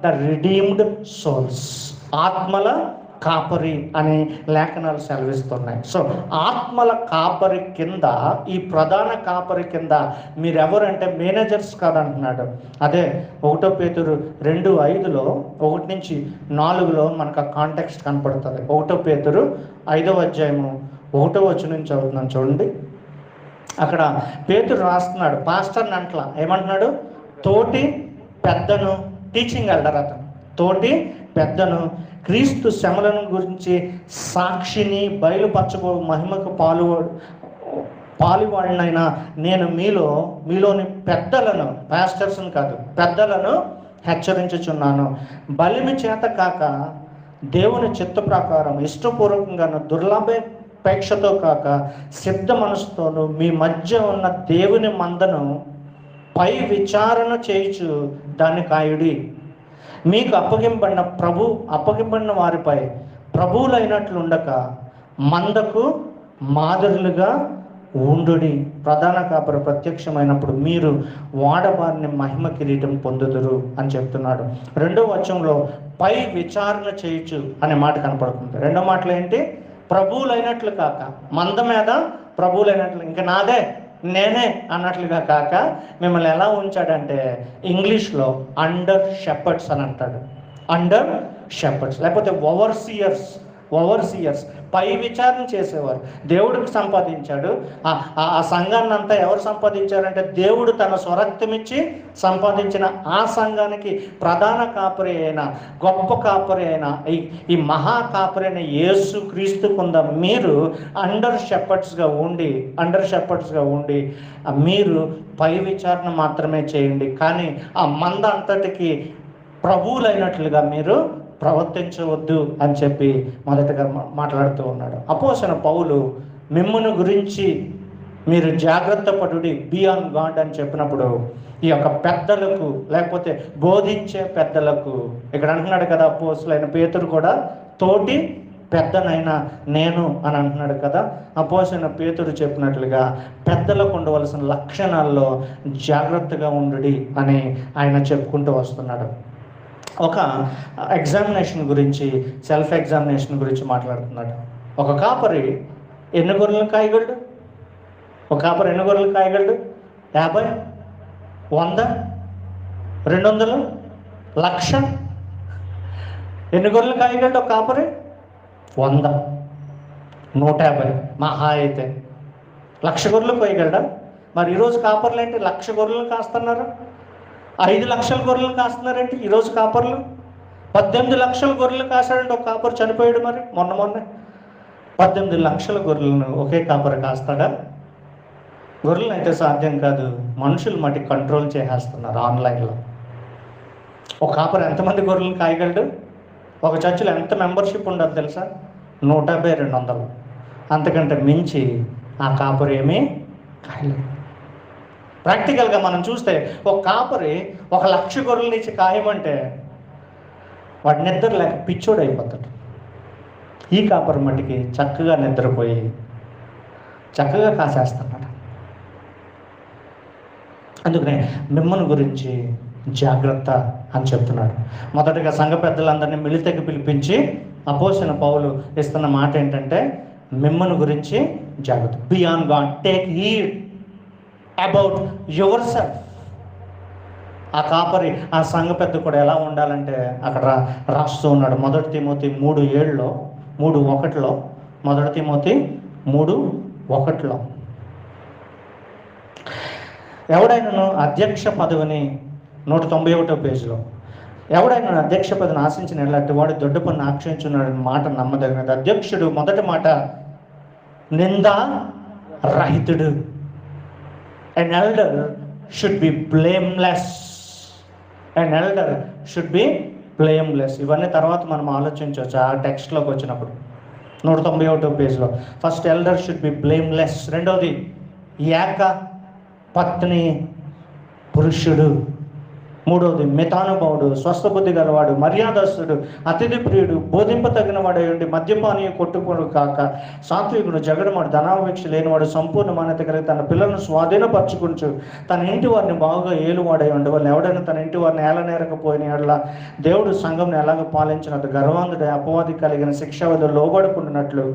[SPEAKER 1] the redeemed souls. ఆత్మల కాపరి అని లేఖనాలు సెలవిస్తున్నాయి. సో ఆత్మల కాపరి కింద, ఈ ప్రధాన కాపరి కింద మీరెవరంటే మేనేజర్స్ కాదంటున్నాడు. అదే 1 పేతురు 2:5లో 1-4లో మనకు ఆ కాంటెక్స్ట్ కనపడుతుంది. 1 పేతురు 5:1 చదువుతున్నాను చూడండి. అక్కడ పేతురు రాస్తున్నాడు, పాస్టర్ని అంట్లా ఏమంటున్నాడు? తోటి పెద్దను, టీచింగ్ ఎల్డర్ అతను, తోటి పెద్దను, క్రీస్తు శ్రమలను గురించి సాక్షిని, బయలుపరచబో మహిమకు పాలువాడినైనా నేను మీలోని పెద్దలను, పాస్టర్స్ని కాదు, పెద్దలను హెచ్చరించుచున్నాను. బలిమి చేత కాక దేవుని చిత్త ప్రకారం ఇష్టపూర్వకంగాను దుర్లభేక్షతో కాక సిద్ధ మనసుతోనూ మీ మధ్య ఉన్న దేవుని మందను పై విచారణ చేయుచు దాన్ని కాయుడి. మీకు అప్పగింపబడిన వారిపై ప్రభువులైనట్లు ఉండక మందకు మాదిరులుగా ఉండుడి. ప్రధాన కాపరి ప్రత్యక్షమైనప్పుడు మీరు వాడబారిన మహిమ కిరీటం పొందుదురు అని చెప్తున్నాడు. 2వ వచనంలో పై విచారణ చేయొచ్చు అనే మాట కనపడుతుంది. 2వ మాటలు ఏంటి? ప్రభువులైనట్లు కాక, మంద మీద ప్రభువులైనట్లు, ఇంకా నాదే నేనే అన్నట్లుగా కాక మిమ్మల్ని ఎలా ఉంచాడంటే ఇంగ్లీష్లో అండర్ షెపర్డ్స్ అని అంటాడు. అండర్ షెపర్డ్స్, లేకపోతే ఓవర్సియర్స్. పై విచారణ చేసేవారు. దేవుడికి సంపాదించాడు. ఆ సంఘాన్ని అంతా ఎవరు సంపాదించారంటే దేవుడు తన స్వరక్తం ఇచ్చి సంపాదించిన ఆ సంఘానికి ప్రధాన కాపరి అయిన, గొప్ప కాపరి అయిన, ఈ మహా కాపరి అయిన యేసు క్రీస్తు కింద మీరు అండర్ షెపర్డ్స్గా ఉండి మీరు పై విచారణ మాత్రమే చేయండి, కానీ ఆ మంద అంతటికి ప్రభువులైనట్లుగా మీరు ప్రవర్తించవద్దు అని చెప్పి మొదటగా మాట్లాడుతూ ఉన్నాడు. అపోస్తలుడైన పౌలు మిమ్మును గురించి మీరు జాగ్రత్త పడుడి, బీ ఆన్ గాడ్ అని చెప్పినప్పుడు ఈ యొక్క పెద్దలకు, లేకపోతే బోధించే పెద్దలకు, ఇక్కడ అంటున్నాడు కదా అపోస్తలుడైన పేతురు కూడా తోటి పెద్దనైనా నేను అని అంటున్నాడు కదా. అపోస్తలుడైన పేతురు చెప్పినట్లుగా పెద్దలకు ఉండవలసిన లక్షణాల్లో జాగ్రత్తగా ఉండుడి అని ఆయన చెప్పుకుంటూ వస్తున్నాడు. ఒక ఎగ్జామినేషన్ గురించి, సెల్ఫ్ ఎగ్జామినేషన్ గురించి మాట్లాడుతున్నాడు. ఒక కాపరి ఎన్ని గొర్రెలను కాయగలడు? 50, 100, 200, 1,00,000 ఎన్ని గొర్రెలు కాయగలడు ఒక కాపరి? 100, 150 మహా అయితే. 1,00,000 గొర్రెలు కోయగలడా? మరి ఈరోజు కాపర్లు ఏంటి 1,00,000 గొర్రెలు కాస్తున్నారు, 5 లక్షల గొర్రెలు కాస్తున్నారేంటి ఈరోజు కాపర్లు? 18 లక్షల గొర్రెలు కాశాడంటే ఒక కాపరు చనిపోయాడు. మరి మొన్న 18 లక్షల గొర్రెలను ఒకే కాపరు కాస్తాడా? గొర్రెలు అయితే సాధ్యం కాదు. మనుషులు మట్టి కంట్రోల్ చేసేస్తున్నారు ఆన్లైన్లో. ఒక కాపరు ఎంతమంది గొర్రెలను కాయగలడు? ఒక చర్చిలో ఎంత మెంబర్షిప్ ఉండదు తెలుసా? 150, 200. అంతకంటే మించి ఆ కాపరు ఏమీ కాయలేదు. ప్రాక్టికల్గా మనం చూస్తే ఒక కాపరి 1,00,000 గొర్రెల నుంచి కాయమంటే వాడు నిద్ర లేక పిచ్చోడు అయిపోతాడు. ఈ కాపరి మట్టికి చక్కగా నిద్రపోయి చక్కగా కాసేస్తున్నాడు. అందుకనే మిమ్మల్ని గురించి జాగ్రత్త అని చెప్తున్నాడు. మొదటగా సంఘ పెద్దలందరినీ మిలితకి పిలిపించి అపోస్తలుడైన పౌలు ఇస్తున్న మాట ఏంటంటే మిమ్మల్ని గురించి జాగ్రత్త. Be on guard, take heed about yourself. ఆ కాపరి, ఆ సంఘ పెద్ద కూడా ఎలా ఉండాలంటే అక్కడ రాస్తూ ఉన్నాడు. 1 తిమోతి 3:7, 3:1. 1 తిమోతి 3:1. ఎవడైనాను అధ్యక్ష పదవిని, 191వ పేజీలో, ఎవడైనా అధ్యక్ష పదవిని ఆశించిన ఎలాంటి వాడు దొడ్డ పన్ను ఆక్షేపించున్నాడని మాట నమ్మదగినది. అధ్యక్షుడు మొదటి మాట నిందా రహితుడు. An elder should be blameless. ఇవన్నీ తర్వాత మనం ఆలోచించవచ్చు ఆ టెక్స్ట్లోకి వచ్చినప్పుడు. 191వ పేజీలో first elder should be blameless. రెండవది ఏక పత్ని పురుషుడు. మూడవది మితానుభావుడు, స్వస్థబుద్ధి గలవాడు, మర్యాదస్తుడు, అతిథి ప్రియుడు, బోధింపతగిన వాడై ఉండి మద్యపానీయ కొట్టుకోడు కాక సాత్వికుడు, జగడమాడు, ధనాపేక్ష లేనివాడు, సంపూర్ణ మాన్యత కలిగి తన పిల్లలను స్వాధీనపరచుకుంటూ తన ఇంటి వారిని బాగా ఏలువాడై ఉండేవాళ్ళు. ఎవడైనా తన ఇంటి వారిని ఏలనేరకపోయిన ఎడల దేవుడు సంఘంని ఎలాగ పాలించినట్టు గర్వాంధుడై అపవాది కలిగిన శిక్షావధులు లోబడుకున్నట్లు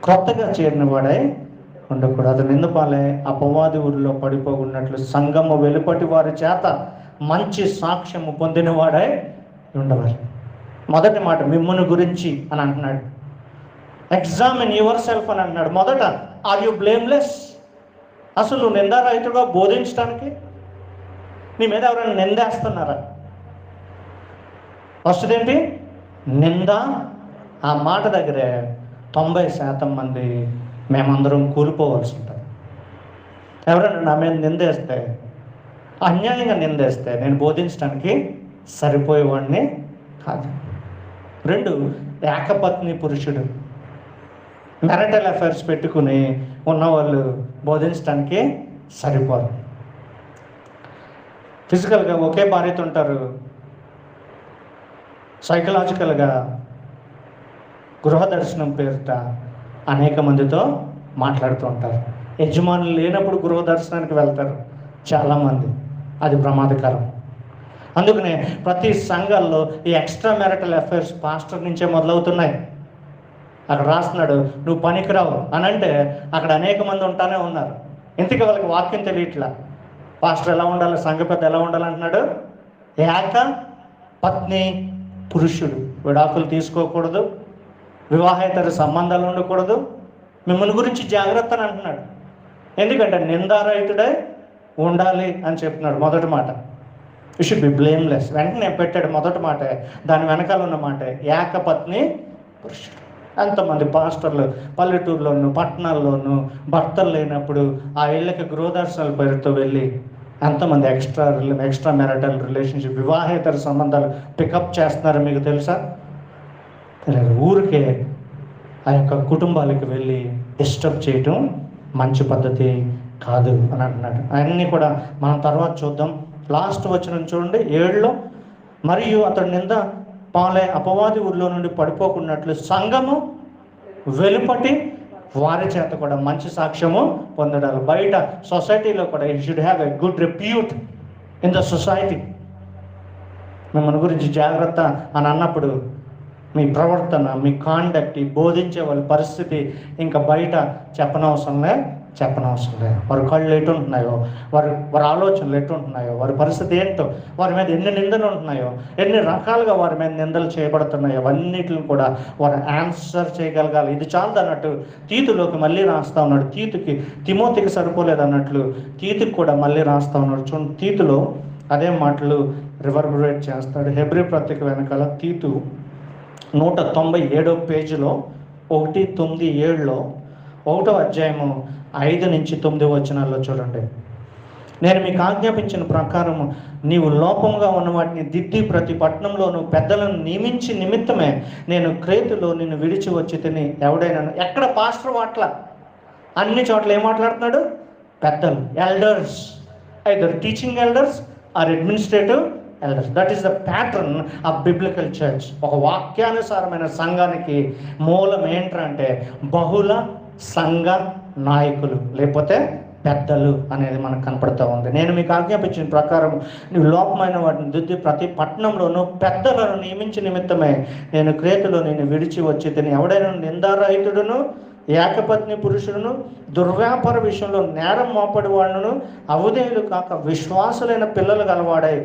[SPEAKER 1] క్రొత్తగా చేరిన వాడై ఉండకూడదు. అతను ఎందుపాలే అపవాది ఊరిలో పడిపోకున్నట్లు సంఘము వెలుపటి వారి చేత మంచి సాక్ష్యము పొందినవాడై ఉండవాలి. మొదటి మాట మిమ్మును గురించి అని అంటున్నాడు. ఎగ్జామిన్ యువర్ సెల్ఫ్ అని అంటున్నాడు. మొదట ఆర్ యు బ్లేమ్లెస్? అసలు నిందారహితుడుగా బోధించడానికి నీ మీద ఎవరైనా నిందేస్తున్నారా? ఫస్ట్ ఏంటి? నింద. ఆ మాట దగ్గరే 90% మంది మేమందరం కూలిపోవాల్సి ఉంటుంది. ఎవరైనా నా మీద నిందేస్తే, అన్యాయంగా నిందేస్తే నేను బోధించడానికి సరిపోయేవాడిని కాదు. 2 ఏకపత్ని పురుషుడు. మ్యారిటల్ అఫైర్స్ పెట్టుకుని ఉన్నవాళ్ళు బోధించడానికి సరిపోరు. ఫిజికల్గా ఒకే భార్యతో ఉంటారు, సైకలాజికల్గా గృహ దర్శనం పేరిట అనేక మందితో మాట్లాడుతూ ఉంటారు. యజమానులు లేనప్పుడు గృహ దర్శనానికి వెళ్తారు చాలామంది. అది ప్రమాదకరం. అందుకనే ప్రతి సంఘాల్లో ఈ ఎక్స్ట్రా మ్యారిటల్ అఫైర్స్ పాస్టర్ నుంచే మొదలవుతున్నాయి. అక్కడ రాస్తున్నాడు నువ్వు పనికిరావు అని అంటే అక్కడ అనేక మంది ఉంటానే ఉన్నారు. ఇంతకీ వాళ్ళకి వాక్యం తెలియట్లా. పాస్టర్ ఎలా ఉండాలి, సంఘ పెద్ద ఎలా ఉండాలంటున్నాడు. ఏక పత్ని పురుషుడు విడాకులు తీసుకోకూడదు, వివాహేతర సంబంధాలు ఉండకూడదు, మిమ్మల్ని గురించి జాగ్రత్త అని అంటున్నాడు. ఎందుకంటే నిందారహితుడే ఉండాలి అని చెప్తున్నాడు. మొదటి మాట యు షుడ్ బి బ్లేమ్లెస్. వెంటనే పెట్టాడు మొదటి మాట, దాని వెనకాల ఉన్న మాట ఏకపత్ని పురుషుడు. ఎంతమంది పాస్టర్లు పల్లెటూరులోను పట్టణాల్లోనూ భర్తలు లేనప్పుడు ఆ ఇళ్ళకి గృహదర్శనాల పేరుతో వెళ్ళి ఎంతమంది ఎక్స్ట్రా మ్యారిటల్ రిలేషన్షిప్, వివాహేతర సంబంధాలు పికప్ చేస్తున్నారో మీకు తెలుసా? తెలియదు. ఊరికే ఆ యొక్క కుటుంబాలకు వెళ్ళి డిస్టర్బ్ చేయటం మంచి పద్ధతి కాదు అని అంటున్నాడు. అవన్నీ కూడా మనం తర్వాత చూద్దాం. లాస్ట్ వచనం చూడండి 7లో, మరియు అతడు నింద పాలే అపవాది ఊరిలో నుండి పడిపోకున్నట్లు సంఘము వెలుపటి వారి చేత కూడా మంచి సాక్ష్యము పొందడాలి. బయట సొసైటీలో కూడా you should have a good repute in the society. మిమ్మల్ని గురించి జాగ్రత్త అని అన్నప్పుడు మీ ప్రవర్తన, మీ కాండక్ట్, ఈ బోధించే వాళ్ళ పరిస్థితి ఇంకా బయట చెప్పనవసరం లేదు. వారి కళ్ళు ఎటు ఉంటున్నాయో, వారి ఆలోచనలు ఎటు ఉంటున్నాయో, వారి పరిస్థితి ఏంటో, వారి మీద ఎన్ని నిందలు ఉంటున్నాయో, ఎన్ని రకాలుగా వారి మీద నిందలు చేయబడుతున్నాయో అవన్నిటిని కూడా వారు ఆన్సర్ చేయగలగాలి. ఇది చాలు అన్నట్టు తీతులోకి మళ్ళీ రాస్తా ఉన్నాడు. తిమోతికి సరిపోలేదు అన్నట్లు తీతుకి కూడా మళ్ళీ రాస్తా ఉన్నాడు. చూడండి, తీతులో అదే మాటలు రివర్బరేట్ చేస్తాడు. హెబ్రీ పత్రిక వెనకాల తీతు 197వ పేజీలో 1:9-7లో 1వ అధ్యాయము 5-9 వచనాల్లో చూడండి. నేను మీకు ఆజ్ఞాపించిన ప్రకారము నీవు లోపంగా ఉన్న వాటిని దిద్ది ప్రతి పట్టణంలోనూ పెద్దలను నియమించి నిమిత్తమే నేను క్రేతులో నిన్ను విడిచి వచ్చి తిని ఎవడైనా. ఎక్కడ పాస్టర్ వాట్ల అన్ని చోట్ల ఏం మాట్లాడుతున్నాడు? పెద్దలు, elders, either teaching elders or administrative elders. That is the pattern of biblical church. ఒక వాక్యానుసారమైన సంఘానికి మూలం ఏంటంటే బహుళ సంఘ నాయకులు లేకపోతే పెద్దలు అనేది మనకు కనపడుతూ ఉంది. నేను మీకు ఆజ్ఞాపించిన ప్రకారం నువ్వు లోపమైన వాటిని దిద్ది ప్రతి పట్టణంలోనూ పెద్దలను నియమించి నిమిత్తమే నేను క్రేతులో నేను విడిచి వచ్చి తిని ఎవడైనా నిందారహితుడును ఏకపత్ని పురుషుడును దుర్వ్యాపార విషయంలో నేరం మోపడి వాళ్ళను అవధేయులు కాక విశ్వాసులైన పిల్లలు గలవాడై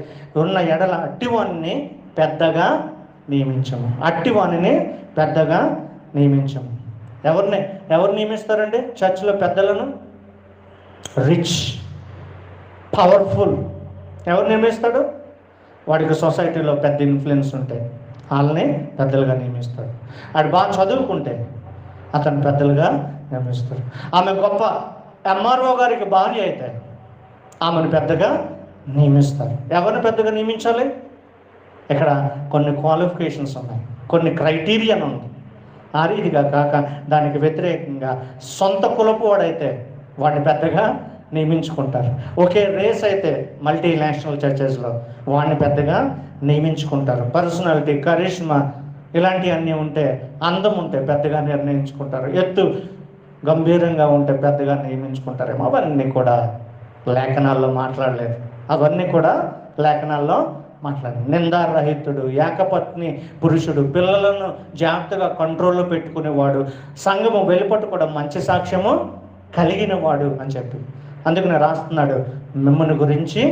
[SPEAKER 1] ఉన్న ఎడల అట్టివాణిని పెద్దగా నియమించము. ఎవరు నియమిస్తారండి చర్చిలో పెద్దలను? Rich, powerful. ఎవరు నియమిస్తాడు? వాడికి సొసైటీలో పెద్ద ఇన్ఫ్లుయెన్స్ ఉంటాయి, వాళ్ళని పెద్దలుగా నియమిస్తాడు. వాడు బాగా చదువుకుంటే అతను పెద్దలుగా నియమిస్తారు. ఆమె గొప్ప ఎంఆర్ఓ గారికి భార్య అయితే ఆమెను పెద్దగా నియమిస్తారు. ఎవరిని పెద్దగా నియమించాలి? ఇక్కడ కొన్ని క్వాలిఫికేషన్స్ ఉన్నాయి, కొన్ని క్రైటీరియా ఉంది. ఆ రీతిగా కాక దానికి వ్యతిరేకంగా సొంత కులపు వాడైతే వాడిని పెద్దగా నియమించుకుంటారు. ఒకే రేస్ అయితే మల్టీనేషనల్ చర్చెస్లో వాడిని పెద్దగా నియమించుకుంటారు. పర్సనాలిటీ, కరిష్మా ఇలాంటివన్నీ ఉంటే, అందం ఉంటే పెద్దగా నిర్ణయించుకుంటారు. ఎత్తు గంభీరంగా ఉంటే పెద్దగా నియమించుకుంటారేమో. అవన్నీ కూడా లేఖనాల్లో మాట్లాడలేదు. నిందారహితుడు, ఏకపత్ని పురుషుడు, పిల్లలను జాగ్రత్తగా కంట్రోల్లో పెట్టుకునేవాడు, సంఘము వెలుపట్టు కూడా మంచి సాక్ష్యము కలిగిన వాడు అని చెప్పి అందుకనే రాస్తున్నాడు, మిమ్మల్ని గురించి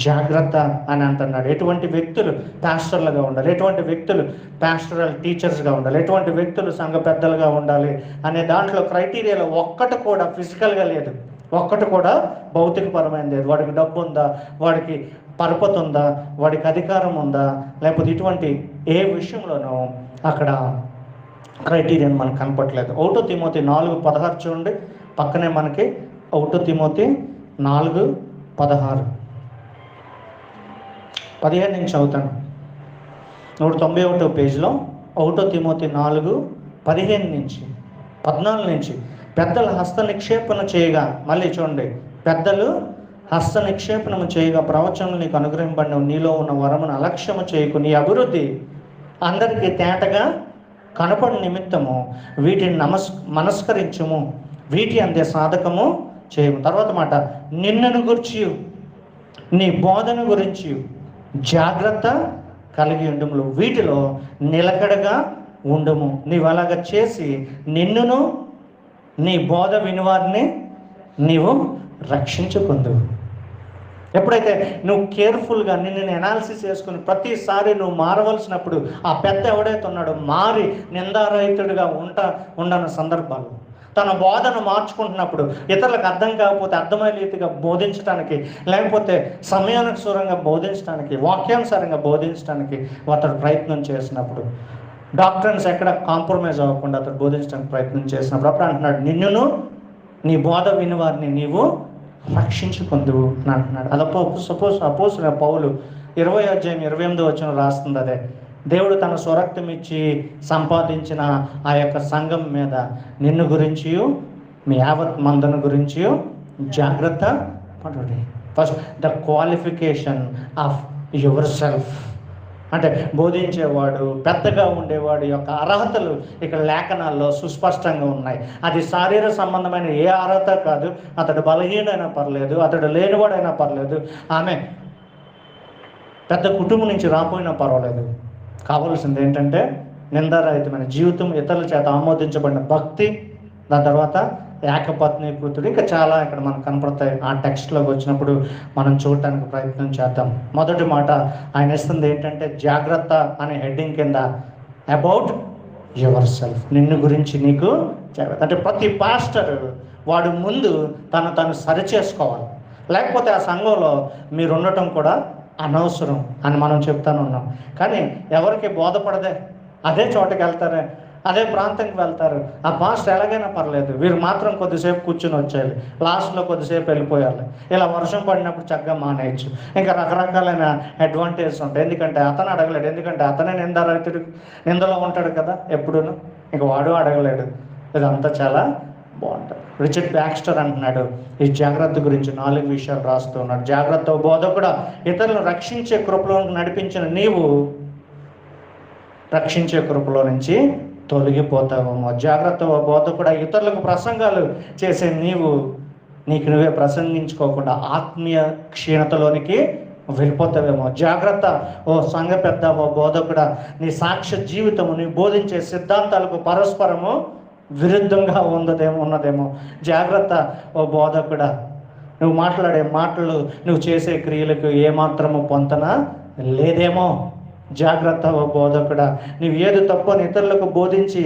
[SPEAKER 1] జాగ్రత్త అని అంటున్నాడు. ఎటువంటి వ్యక్తులు పాస్టర్లుగా ఉండాలి, ఎటువంటి వ్యక్తులు పాస్టరల్ టీచర్స్గా ఉండాలి, ఎటువంటి వ్యక్తులు సంఘ పెద్దలుగా ఉండాలి అనే దాంట్లో క్రైటీరియాలో ఒక్కటి కూడా ఫిజికల్గా లేదు, ఒక్కటి కూడా భౌతికపరమైనది లేదు. వాడికి డబ్బు ఉందా, వాడికి పరపతి ఉందా, వాడికి అధికారం ఉందా, లేకపోతే ఇటువంటి ఏ విషయంలోనూ అక్కడ క్రైటీరియన్ మనకు కనపట్లేదు. 1 తిమోతి 4:16 చూడండి. పక్కనే మనకి 1 తిమోతి 4:16 15 నుంచి చదువుతాను. 191వ పేజీలో 1 తిమోతి 4:15 నుంచి 14 నుంచి పెద్దలు హస్త నిక్షేపణ చేయగా, మళ్ళీ చూడండి, పెద్దలు హస్త నిక్షేపణము చేయగా ప్రవచనలు నీకు అనుగ్రహింపడిన నీలో ఉన్న వరమును అలక్ష్యము చేయకు, నీ అభివృద్ధి అందరికీ తేటగా కనపడి నిమిత్తము వీటిని మనస్కరించుము, వీటి అందే సాధకము చేయము. తర్వాత మాట, నిన్నను గురించి నీ బోధన గురించి జాగ్రత్త కలిగి ఉండుము, వీటిలో నిలకడగా ఉండుము. నీవు అలాగ చేసి నిన్నును నీ బోధ వినివారిని నీవు రక్షించుకుందువు. ఎప్పుడైతే నువ్వు కేర్ఫుల్గా నిన్ను ఎనాలిసిస్ చేసుకుని ప్రతిసారి నువ్వు మారవలసినప్పుడు ఆ పెద్ద ఎవడైతే ఉన్నాడో మారి నిందారహితుడిగా ఉండని సందర్భాలు, తన బోధన మార్చుకుంటున్నప్పుడు ఇతరులకు అర్థం కాకపోతే అర్థమయ్యే రీతిగా బోధించడానికి, లేకపోతే సమయానుసారంగా బోధించడానికి, వాక్యానుసారంగా బోధించడానికి అతడు ప్రయత్నం చేసినప్పుడు, డాక్టర్స్ ఎక్కడ కాంప్రమైజ్ అవ్వకుండా అతడు బోధించడానికి ప్రయత్నం చేసినప్పుడు అప్పుడు అంటున్నాడు, నిన్నును నీ బోధ విని వారిని నీవు రక్షించుకుందువు అని అంటున్నాడు. అది అపోస్తలుడైన పౌలు 20:28 రాస్తుంది అదే. దేవుడు తన స్వరక్తం ఇచ్చి సంపాదించిన ఆ యొక్క సంఘం మీద నిన్ను గురించి, మీ యావత్ మందను గురించి జాగ్రత్త పడుడి. First the qualification of yourself, అంటే బోధించేవాడు, పెద్దగా ఉండేవాడు యొక్క అర్హతలు ఇక్కడ లేఖనాల్లో సుస్పష్టంగా ఉన్నాయి. అది శారీర సంబంధమైన ఏ అర్హత కాదు. అతడు బలహీనైనా పర్లేదు, అతడు లేనివాడైనా పర్లేదు, ఆమె పెద్ద కుటుంబం నుంచి రాపోయినా పర్వాలేదు. కావాల్సింది ఏంటంటే నిందారహితమైన జీవితం, ఇతరుల చేత ఆమోదించబడిన భక్తి, దాని తర్వాత ఏకపత్నీకృతుడు, ఇంకా చాలా ఇక్కడ మనకు కనపడతాయి. ఆ టెక్స్ట్లోకి వచ్చినప్పుడు మనం చూడటానికి ప్రయత్నం చేద్దాం. మొదటి మాట ఆయన ఇస్తుంది ఏంటంటే జాగ్రత్త అనే హెడ్డింగ్ కింద అబౌట్ యువర్ సెల్ఫ్, నిన్ను గురించి నీకు జాగ్రత్త. అంటే ప్రతి పాస్టర్ వాడు ముందు తను సరిచేసుకోవాలి, లేకపోతే ఆ సంఘంలో మీరు ఉండటం కూడా అనవసరం అని మనం చెప్తాను ఉన్నాం. కానీ ఎవరికి బోధపడదే, అదే చోటకి వెళ్తారే, అదే ప్రాంతానికి వెళ్తారు. ఆ పాస్ట్ ఎలాగైనా పర్లేదు, వీరు మాత్రం కొద్దిసేపు కూర్చుని వచ్చేయాలి, లాస్ట్లో కొద్దిసేపు వెళ్ళిపోయాలి. ఇలా వర్షం పడినప్పుడు చక్కగా మానేయచ్చు. ఇంకా రకరకాలైన అడ్వాంటేజెస్ ఉంటాయి. ఎందుకంటే అతను అడగలేడు, ఎందుకంటే అతనే నిందలో ఉంటాడు కదా ఎప్పుడూను, ఇంక వాడు అడగలేడు. ఇదంతా చాలా బాగుంటుంది. రిచర్డ్ బ్యాక్స్టర్ అంటున్నాడు ఈ జాగ్రత్త గురించి 4 విషయాలు రాస్తూ ఉన్నాడు. జాగ్రత్త బోధకుడా, ఇతరులను రక్షించే కృపలో నడిపించిన నీవు రక్షించే కృపలో నుంచి తొలగిపోతావేమో. జాగ్రత్త బోధకుడా, ఇతరులకు ప్రసంగాలు చేసే నీకు నువ్వే ప్రసంగించుకోకుండా ఆత్మీయ క్షీణతలోనికి వెళ్ళిపోతావేమో. జాగ్రత్త ఓ సంఘ పెద్ద, ఓ బోధకుడా, నీ సాక్ష్య జీవితము, నీ బోధించే సిద్ధాంతాలకు పరస్పరము విరుద్ధంగా ఉన్నదేమో. జాగ్రత్త ఓ బోధకుడా, నువ్వు మాట్లాడే మాటలు, నువ్వు చేసే క్రియలకు ఏమాత్రము పొంతన లేదేమో. జాగ్రత్త ఓ బోధకుడా, నువ్వు ఏది తప్పు అని ఇతరులకు బోధించి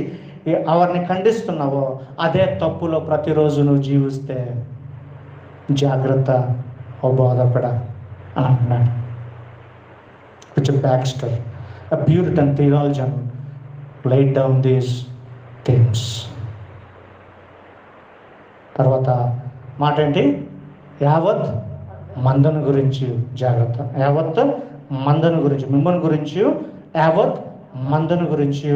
[SPEAKER 1] వారిని ఖండిస్తున్నావో అదే తప్పులో ప్రతిరోజు నువ్వు జీవిస్తే జాగ్రత్త ఓ బోధకుడా అని అంటున్నాడు. Richard Baxter, a Puritan theologian, laid down these things. తర్వాత మాట ఏంటి? యావత్ మందను గురించి జాగ్రత్త. యావత్ మందను గురించి, మిమ్మల్ని గురించి, యావత్ మందను గురించి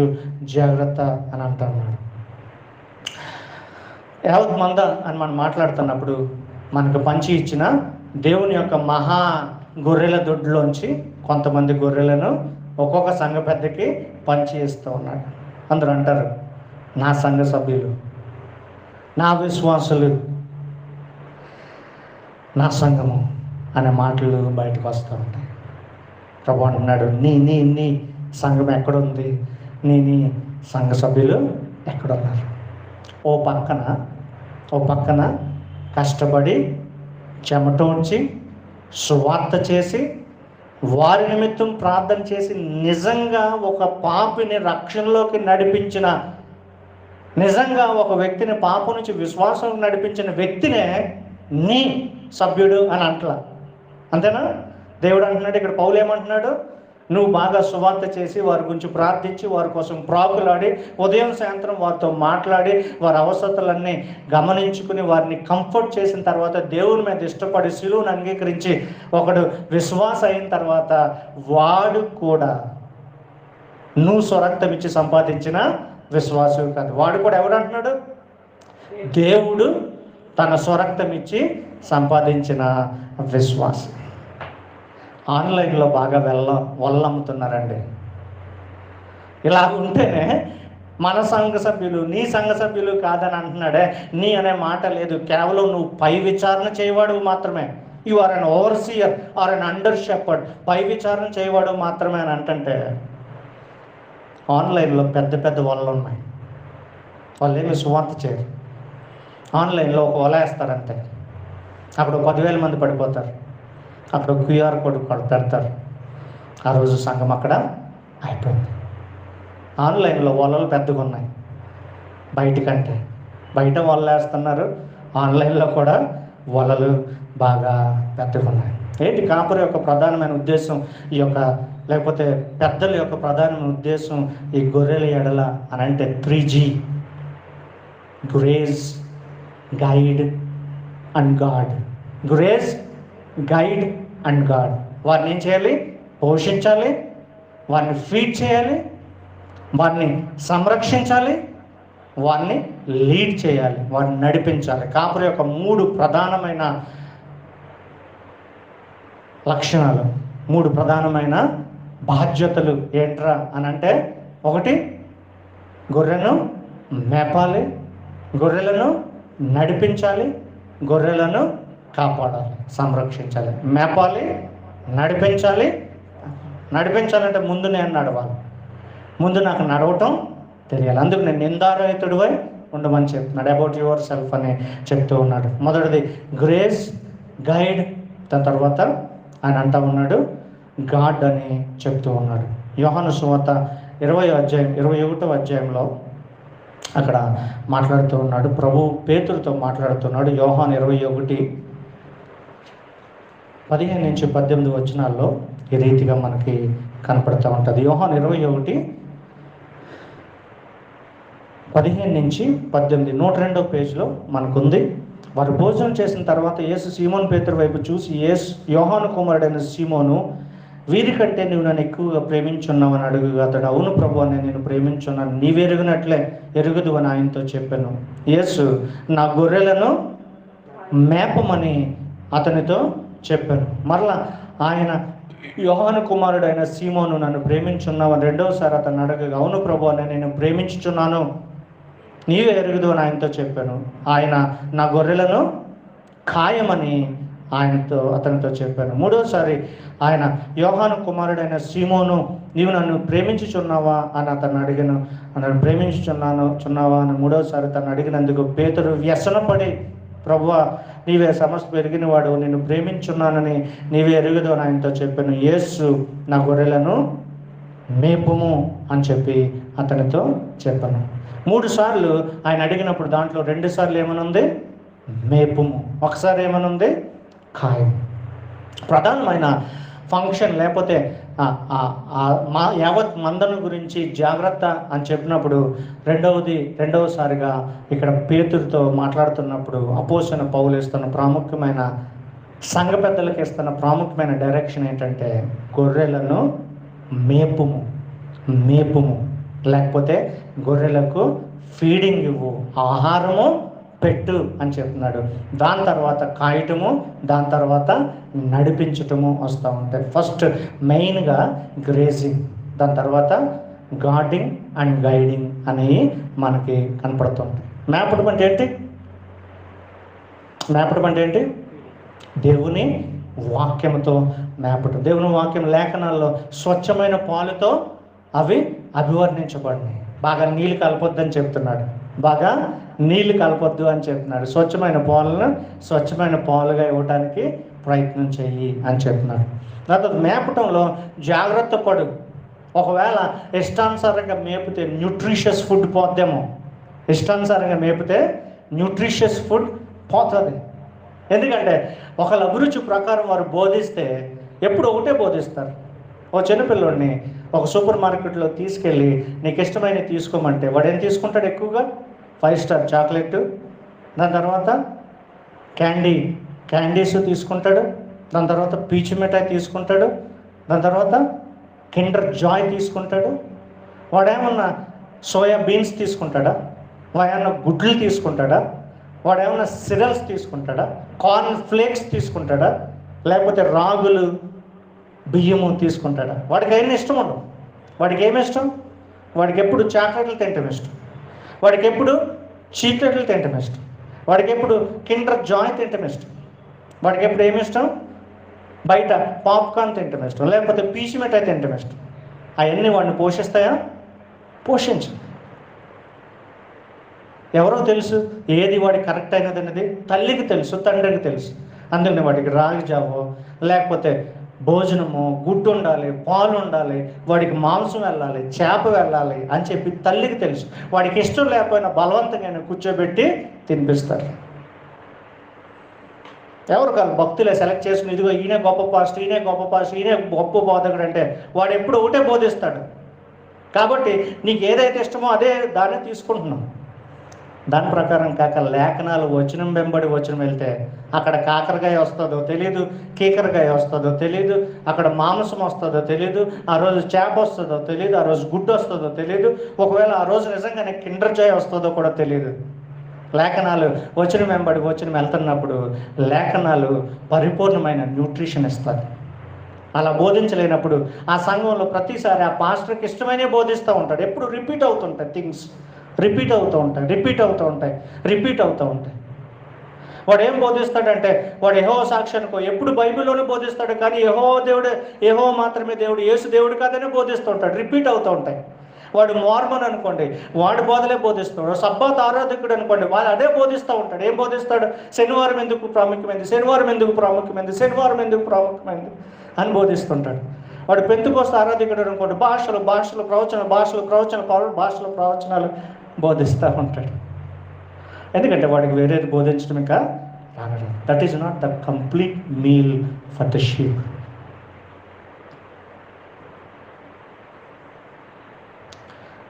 [SPEAKER 1] జాగ్రత్త అని అంటున్నాడు. యావత్ మంద అని మనం మాట్లాడుతున్నప్పుడు మనకు పంచి ఇచ్చిన దేవుని యొక్క మహా గొర్రెల దొడ్లోంచి కొంతమంది గొర్రెలను ఒక్కొక్క సంఘ పెద్దకి పంచి ఇస్తూ ఉన్నాడు. అందరూ అంటారు నా సంఘ సభ్యులు, నా విశ్వాసులు, నా సంఘము అనే మాటలు బయటకు వస్తూ ఉంటాయి. ప్రభు అంటున్నాడు నీ సంఘం ఎక్కడుంది, నీ సంఘ సభ్యులు ఎక్కడున్నారు? ఓ పక్కన కష్టపడి చెమటోడ్చి సువార్త చేసి వారి నిమిత్తం ప్రార్థన చేసి నిజంగా ఒక పాపిని రక్షణలోకి నడిపించిన, నిజంగా ఒక వ్యక్తిని పాపం నుంచి విశ్వాసం నడిపించిన వ్యక్తినే నీ సభ్యుడు అని అంటలా. అంతేనా? దేవుడు అంటున్నాడు ఇక్కడ. పౌలు ఏమంటున్నాడు? నువ్వు బాగా సువార్త చేసి వారి గురించి ప్రార్థించి వారి కోసం ప్రాకులాడి ఉదయం సాయంత్రం వారితో మాట్లాడి వారి అవసరతలన్నీ గమనించుకుని వారిని కంఫర్ట్ చేసిన తర్వాత దేవుని మీద ఇష్టపడి శిలువను అంగీకరించి ఒకడు విశ్వాస అయిన తర్వాత వాడు కూడా నువ్వు స్వరక్తం ఇచ్చి సంపాదించిన విశ్వాసం కాదు. వాడు కూడా ఎవడు అంటున్నాడు? దేవుడు తన స్వరక్తం ఇచ్చి సంపాదించిన విశ్వాసం. ఆన్లైన్లో బాగా వల్లమ్ముతున్నారండి. ఇలా ఉంటేనే మన సంఘ సభ్యులు, నీ సంఘ సభ్యులు కాదని అంటున్నాడే. నీ అనే మాట లేదు. కేవలం నువ్వు పై విచారణ చేయవాడు మాత్రమే. You are an overseer or an under shepherd. పై విచారణ చేయవాడు మాత్రమే అని అంటుంటే ఆన్లైన్లో పెద్ద వలలు ఉన్నాయి. వాళ్ళు ఏమి సువార్త చేయరు. ఆన్లైన్లో ఒక వల వేస్తారంతే, అప్పుడు 10,000 మంది పడిపోతారు. అక్కడ క్యూఆర్ కోడ్ పెడతారు. ఆ రోజు సంఘం అక్కడ అయిపోయింది. ఆన్లైన్లో వలలు పెద్దగా ఉన్నాయి బయటకంటే. బయట వలలు వేస్తున్నారు, ఆన్లైన్లో కూడా వలలు బాగా పెద్దగా ఉన్నాయి. ఏంటి కాపరి యొక్క ప్రధానమైన ఉద్దేశం లేకపోతే పెద్దల యొక్క ప్రధానమైన ఉద్దేశం ఈ గొర్రెల ఎడల అని అంటే 3G: grace, guide and God. Grace, guide and God. వారిని ఏం చేయాలి? పోషించాలి, వారిని ఫీడ్ చేయాలి, వారిని సంరక్షించాలి, వారిని లీడ్ చేయాలి, వారిని నడిపించాలి. కాపరి యొక్క 3 ప్రధానమైన లక్షణాలు, 3 ప్రధానమైన బాధ్యతలు ఏంట్రా అని అంటే, 1 గొర్రెను మేపాలి, గొర్రెలను నడిపించాలి, గొర్రెలను కాపాడాలి, సంరక్షించాలి. మేపాలి, నడిపించాలి. నడిపించాలంటే ముందు నేను నడవాలి, ముందు నాకు నడవటం తెలియాలి. అందుకు నేను నిందారహితుడివై ఉండమని చెప్తున్నాడు. అబౌట్ యువర్ సెల్ఫ్ అని చెప్తూ ఉన్నాడు. మొదటిది గ్రేస్, గైడ్. దాని తర్వాత ఆయన అంటా ఉన్నాడు గాడ్ అని చెప్తూ ఉన్నాడు. యోహాను సువార్త 21వ అధ్యాయంలో అక్కడ మాట్లాడుతూ ఉన్నాడు. ప్రభు పేతురుతో మాట్లాడుతున్నాడు. యోహాను 21:15-18 వచనాల్లో ఈ రీతిగా మనకి కనపడుతూ ఉంటుంది. యోహాను 21:15-18 102వ పేజీలో మనకుంది. వారు భోజనం చేసిన తర్వాత యేసు సీమోను పేతురు వైపు చూసి, యోహాను కుమారుడైన సీమోను, వీరికంటే నువ్వు నన్ను ఎక్కువగా ప్రేమించున్నావని అడుగుగా అతడు, అవును ప్రభు అని నేను ప్రేమించున్నాను, నీవెరుగునట్లే ఎరుగుదు అని ఆయనతో చెప్పాను. యేసు నా గొర్రెలను మేపమని అతనితో చెప్పాను. మరలా ఆయన యోహాను కుమారుడైన సీమోను, నన్ను ప్రేమించున్నావని రెండవసారి అతను అడగగా, అవును ప్రభు అని నేను ప్రేమించుచున్నాను, నీవే ఎరుగుదు అని ఆయనతో చెప్పాను. ఆయన నా గొర్రెలను ఖాయమని అతనితో చెప్పాను. మూడోసారి ఆయన యోహాను కుమారుడైన సీమోను, నీవు నన్ను ప్రేమించుచున్నావా అని అతను అడిగాను. నన్ను ప్రేమించుచున్నావా అని మూడోసారి తను అడిగినందుకు పేతురు వ్యసనపడి, ప్రభువా నీవే సమస్త పెరిగిన వాడు, నేను ప్రేమించున్నానని నీవే ఎరుగుదు అని ఆయనతో చెప్పాను. యేసు నా గొర్రెలను మేపుము అని చెప్పి అతనితో చెప్పాను. 3 సార్లు ఆయన అడిగినప్పుడు దాంట్లో 2 సార్లు ఏమనుంది? మేపుము. ఒకసారి ఏమనుంది? ఖాయం. ప్రధానమైన ఫంక్షన్ లేకపోతే యావత్ మందను గురించి జాగ్రత్త అని చెప్పినప్పుడు రెండవసారిగా ఇక్కడ పేతురుతో మాట్లాడుతున్నప్పుడు అపోస్తలుడైన పౌలు ఇస్తున్న ప్రాముఖ్యమైన, సంఘ పెద్దలకు ఇస్తున్న ప్రాముఖ్యమైన డైరెక్షన్ ఏంటంటే, గొర్రెలను మేపుము, లేకపోతే గొర్రెలకు ఫీడింగ్ ఇవ్వు, ఆహారము పెట్టు అని చెప్తున్నాడు. దాని తర్వాత కాయటము, దాని తర్వాత నడిపించటము వస్తూ ఉంటాయి. ఫస్ట్ మెయిన్గా గ్రేజింగ్, దాని తర్వాత గార్డింగ్ అండ్ గైడింగ్ అనేవి మనకి కనపడుతుంటాయి. మేపడం అంటే ఏంటి? దేవుని వాక్యంతో మేపటం. దేవుని వాక్యం లేఖనాల్లో స్వచ్ఛమైన పాలుతో అవి అభివర్ణించబడినాయి. బాగా నీళ్ళు కలపొద్దని చెప్తున్నాడు, బాగా నీళ్ళు కలపొద్దు అని చెప్తున్నాడు. స్వచ్ఛమైన పాలుగా ఇవ్వడానికి ప్రయత్నం చెయ్యి అని చెప్తున్నాడు. తర్వాత మేపటంలో జాగ్రత్త పడు. ఒకవేళ ఇష్టానుసారంగా మేపితే న్యూట్రిషియస్ ఫుడ్ పోద్దేమో. ఇష్టానుసారంగా మేపితే న్యూట్రిషియస్ ఫుడ్ పోతుంది. ఎందుకంటే ఒకళ్ళ అభిరుచి ప్రకారం వారు బోధిస్తే ఎప్పుడు ఒకటే బోధిస్తారు. ఓ చిన్నపిల్లోడిని ఒక సూపర్ మార్కెట్లో తీసుకెళ్ళి నీకు ఇష్టమైనవి తీసుకోమంటే వాడు ఏం తీసుకుంటాడు? ఎక్కువగా 5 స్టార్ చాక్లెట్, దాని తర్వాత క్యాండీస్ తీసుకుంటాడు, దాని తర్వాత పీచు మిఠాయి తీసుకుంటాడు, దాని తర్వాత కిండర్ జాయ్ తీసుకుంటాడు. వాడేమన్నా సోయా బీన్స్ తీసుకుంటాడా? వాడేమన్నా గుడ్లు తీసుకుంటాడా? వాడేమన్నా సిరల్స్ తీసుకుంటాడా? కార్న్ ఫ్లేక్స్ తీసుకుంటాడా? లేకపోతే రాగులు, బియ్యము తీసుకుంటాడా? వాడికి ఏమి ఇష్టం ఉండవు. వాడికి ఏమి ఇష్టం? వాడికి ఎప్పుడు చాక్లెట్లు తింటాం ఇష్టం, వాడికి ఎప్పుడు చీక్లెట్లు తింటాం ఇష్టం, వాడికి ఎప్పుడు కిండర్ జాయ్ తింటాం ఇష్టం, వాడికి ఎప్పుడు ఏమి ఇష్టం? బయట పాప్కార్న్ తింటాం ఇష్టం, లేకపోతే పీచు మిఠాయి తింటాం ఇష్టం. అవన్నీ వాడిని పోషిస్తాయా? పోషించు. ఎవరో తెలుసు ఏది వాడి కరెక్ట్ అయినది అనేది? తల్లికి తెలుసు, తండ్రికి తెలుసు. అందుకని వాడికి రాగి జావో లేకపోతే భోజనము, గుడ్డు ఉండాలి, పాలు ఉండాలి, వాడికి మాంసం వెళ్ళాలి, చేప వెళ్ళాలి అని చెప్పి తల్లికి తెలుసు. వాడికి ఇష్టం లేకపోయినా బలవంతంగా కూర్చోబెట్టి తినిపిస్తారు. ఎవరు కాదు, భక్తులే సెలెక్ట్ చేసుకుని ఇదిగో ఈయన గొప్ప పాస్టర్, ఈయన గొప్ప పాస్టర్, ఈయన గొప్ప బోధకుడు అంటే వాడు ఎప్పుడు ఒకటే బోధిస్తాడు. కాబట్టి నీకు ఏదైతే ఇష్టమో అదే దాన్ని తీసుకుంటున్నావు. దాని ప్రకారం కాక లేఖనాలు వచనం వెంబడి వచనం వెళ్తే అక్కడ కాకరకాయ వస్తుందో తెలీదు, కీకరకాయ వస్తుందో తెలీదు, అక్కడ మాంసం వస్తుందో తెలీదు, ఆ రోజు చేప వస్తుందో తెలీదు, ఆ రోజు గుడ్డు వస్తుందో తెలీదు, ఒకవేళ ఆ రోజు నిజంగానే కిండర్ జాయ్ వస్తుందో కూడా తెలియదు. లేఖనాలు వచనం వెంబడి వచనం వెళ్తున్నప్పుడు లేఖనాలు పరిపూర్ణమైన న్యూట్రిషన్ ఇస్తుంది. అలా బోధించలేనప్పుడు ఆ సంఘంలో ప్రతిసారి ఆ పాస్టర్కి ఇష్టమైనవి బోధిస్తూ ఉంటాడు. ఎప్పుడు రిపీట్ అవుతుంటాయి, థింగ్స్ రిపీట్ అవుతూ ఉంటాయి. వాడు ఏం బోధిస్తాడంటే వాడు యెహోవా సాక్ష్యానికో ఎప్పుడు బైబిల్లోనే బోధిస్తాడు, కానీ యెహోవా మాత్రమే దేవుడు, యేసు దేవుడు కాదని బోధిస్తూ ఉంటాడు. రిపీట్ అవుతూ ఉంటాయి. వాడు మోర్మన్ అనుకోండి, వాడు బోధలే బోధిస్తాడు. సబ్బాత్ ఆరాధకుడు అనుకోండి, వాడు అదే బోధిస్తూ ఉంటాడు. ఏం బోధిస్తాడు? శనివారం ఎందుకు ప్రాముఖ్యమైంది, అని బోధిస్తుంటాడు. వాడు పెంతెకోస్తు ఆరాధకుడు అనుకోండి, భాషలు ప్రవచనాలు బోధిస్తూ ఉంటాడు. ఎందుకంటే వాడికి వేరేది బోధించడం ఇంకా రాగడం. That is not the complete meal for the sheep.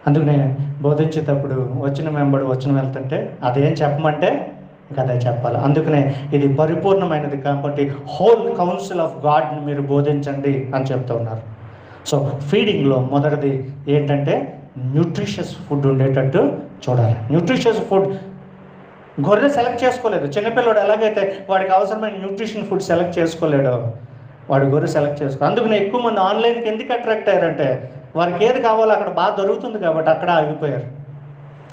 [SPEAKER 1] అందుకనే బోధించేటప్పుడు వచనం వెళ్తుంటే అదేం చెప్పమంటే ఇంకా అదే చెప్పాలి. అందుకనే ఇది పరిపూర్ణమైనది కాబట్టి హోల్ కౌన్సిల్ ఆఫ్ గాడ్ని మీరు బోధించండి అని చెప్తూ ఉన్నారు. సో ఫీడింగ్లో మొదటిది ఏంటంటే న్యూట్రిషియస్ ఫుడ్ ఉండేటట్టు చూడాలి. న్యూట్రిషియస్ ఫుడ్ గొర్రె సెలెక్ట్ చేసుకోలేదు. చిన్నపిల్లడు ఎలాగైతే వాడికి అవసరమైన న్యూట్రిషన్ ఫుడ్ సెలెక్ట్ చేసుకోలేడో వాడు గొర్రె సెలెక్ట్ చేసుకో. అందుకనే ఎక్కువ మంది ఆన్లైన్కి ఎందుకు అట్రాక్ట్ అయ్యారంటే వారికి ఏది కావాలో అక్కడ బాగా దొరుకుతుంది కాబట్టి అక్కడ ఆగిపోయారు.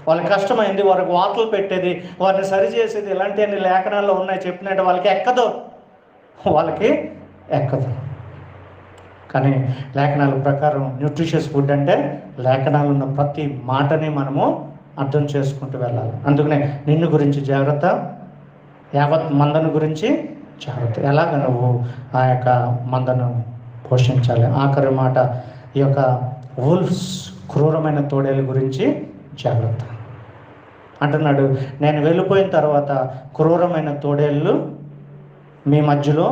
[SPEAKER 1] వాళ్ళకి కష్టమైంది, వారికి వార్తలు పెట్టేది, వారిని సరిచేసేది, ఇలాంటివన్నీ లేఖనాల్లో ఉన్నాయి చెప్పినట్టు వాళ్ళకి ఎక్కదు. కానీ లేఖనాల ప్రకారం న్యూట్రిషియస్ ఫుడ్ అంటే లేఖనాలు ఉన్న ప్రతి మాటని మనము అర్థం చేసుకుంటూ వెళ్ళాలి. అందుకనే నిన్ను గురించి జాగ్రత్త, యావత్ మందను గురించి జాగ్రత్త. ఎలాగ నువ్వు ఆ యొక్క మందను పోషించాలి. ఆఖరి మాట ఈ యొక్క వుల్ఫ్స్, క్రూరమైన తోడేల గురించి జాగ్రత్త అంటున్నాడు. నేను వెళ్ళిపోయిన తర్వాత క్రూరమైన తోడేళ్ళు మీ మధ్యలో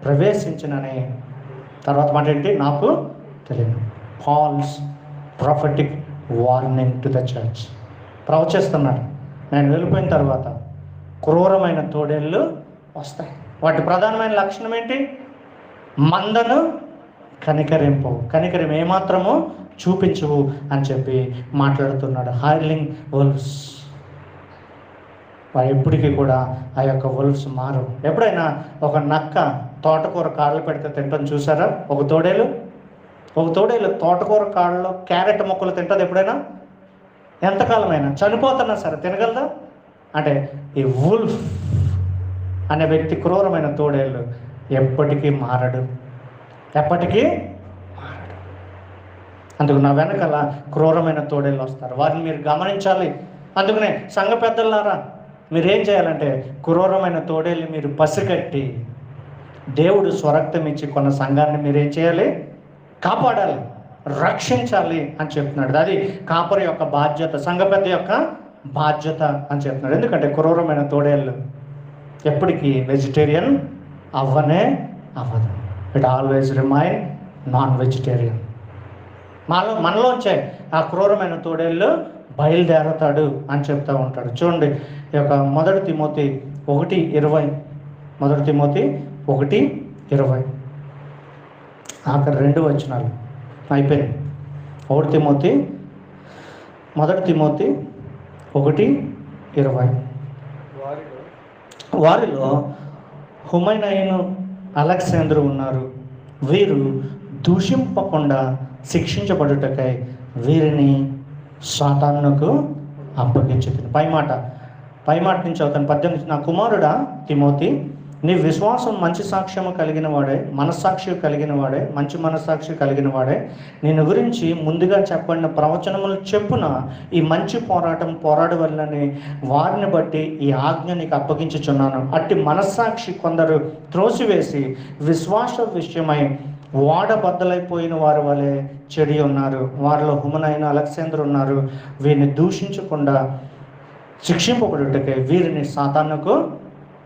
[SPEAKER 1] ప్రవేశించినని. తర్వాత మాట ఏంటి? నాకు తెలియదు. False prophetic warning to the church. ప్రవచిస్తున్నాడు, నేను వెళ్ళిపోయిన తర్వాత క్రూరమైన తోడేళ్ళు వస్తాయి. వాటి ప్రధానమైన లక్షణం ఏంటి? మందను కనికరం ఏమాత్రమో చూపించవు అని చెప్పి మాట్లాడుతున్నాడు. హైర్లింగ్ వుల్ఫ్స్. ఎప్పటికీ కూడా ఆ యొక్క వుల్ఫ్స్ మారు. ఎప్పుడైనా ఒక నక్క తోటకూర కాళ్ళు పెడితే తింటాం చూసారా? ఒక తోడేలు తోటకూర కాళ్ళలో క్యారెట్ మొక్కలు తింటుంది ఎప్పుడైనా? ఎంతకాలమైనా చనిపోతున్నా సరే తినగలదా? అంటే ఈ వుల్ఫ్ అనే వ్యక్తి, క్రూరమైన తోడేళ్ళు ఎప్పటికీ మారడు. అందుకు నా వెనకాల క్రూరమైన తోడేళ్ళు వస్తారు, వారిని మీరు గమనించాలి. అందుకనే సంఘ పెద్దలారా మీరేం చేయాలంటే క్రూరమైన తోడేళ్ళు మీరు పసిగట్టి దేవుడు స్వరక్తం ఇచ్చి కొన్న సంఘాన్ని మీరేం చేయాలి? కాపాడాలి, రక్షించాలి అని చెప్తున్నాడు. అది కాపరి యొక్క బాధ్యత, సంఘ పెద్ద యొక్క బాధ్యత అని చెప్తున్నాడు. ఎందుకంటే క్రూరమైన తోడేళ్ళు ఎప్పటికీ వెజిటేరియన్ అవ్వదు. It always remain non vegetarian. మనలోంచే ఆ క్రూరమైన తోడేళ్ళు బయలుదేరతాడు అని చెప్తూ ఉంటాడు. చూడండి, ఈ యొక్క 1 తిమోతి 1:20, 1 తిమోతి 1:20 ఆఖరి 2 వచనాలు అయిపోయింది. 1 తిమోతి 1:20 వారిలో హుమైనయును అలెగ్జాండరు ఉన్నారు. వీరు దూషింపకుండా శిక్షించబడుటకై వీరిని సాతానుకు అప్పగించుతుంది. పై మాట నుంచి అవుతాను 18. నా కుమారుడా తిమోతి, నీ విశ్వాసం మంచి సాక్ష్యము కలిగిన వాడే, మనస్సాక్షి కలిగిన వాడే, మంచి మనస్సాక్షి కలిగిన వాడే నేను గురించి ముందుగా చెప్పబడిన ప్రవచనములు చెప్పున ఈ మంచి పోరాటం పోరాడవలనని వారిని బట్టి ఈ ఆజ్ఞ నీకు అప్పగించుచున్నాను. అట్టి మనస్సాక్షి కొందరు త్రోసివేసి విశ్వాస విషయమై వాడబద్దలైపోయిన వారి వలె చెడి ఉన్నారు. వారిలో హుమనైన అలెగ్జాండర్ ఉన్నారు. వీరిని దూషించకుండా శిక్షింపబడుటకై వీరిని సాతానుకు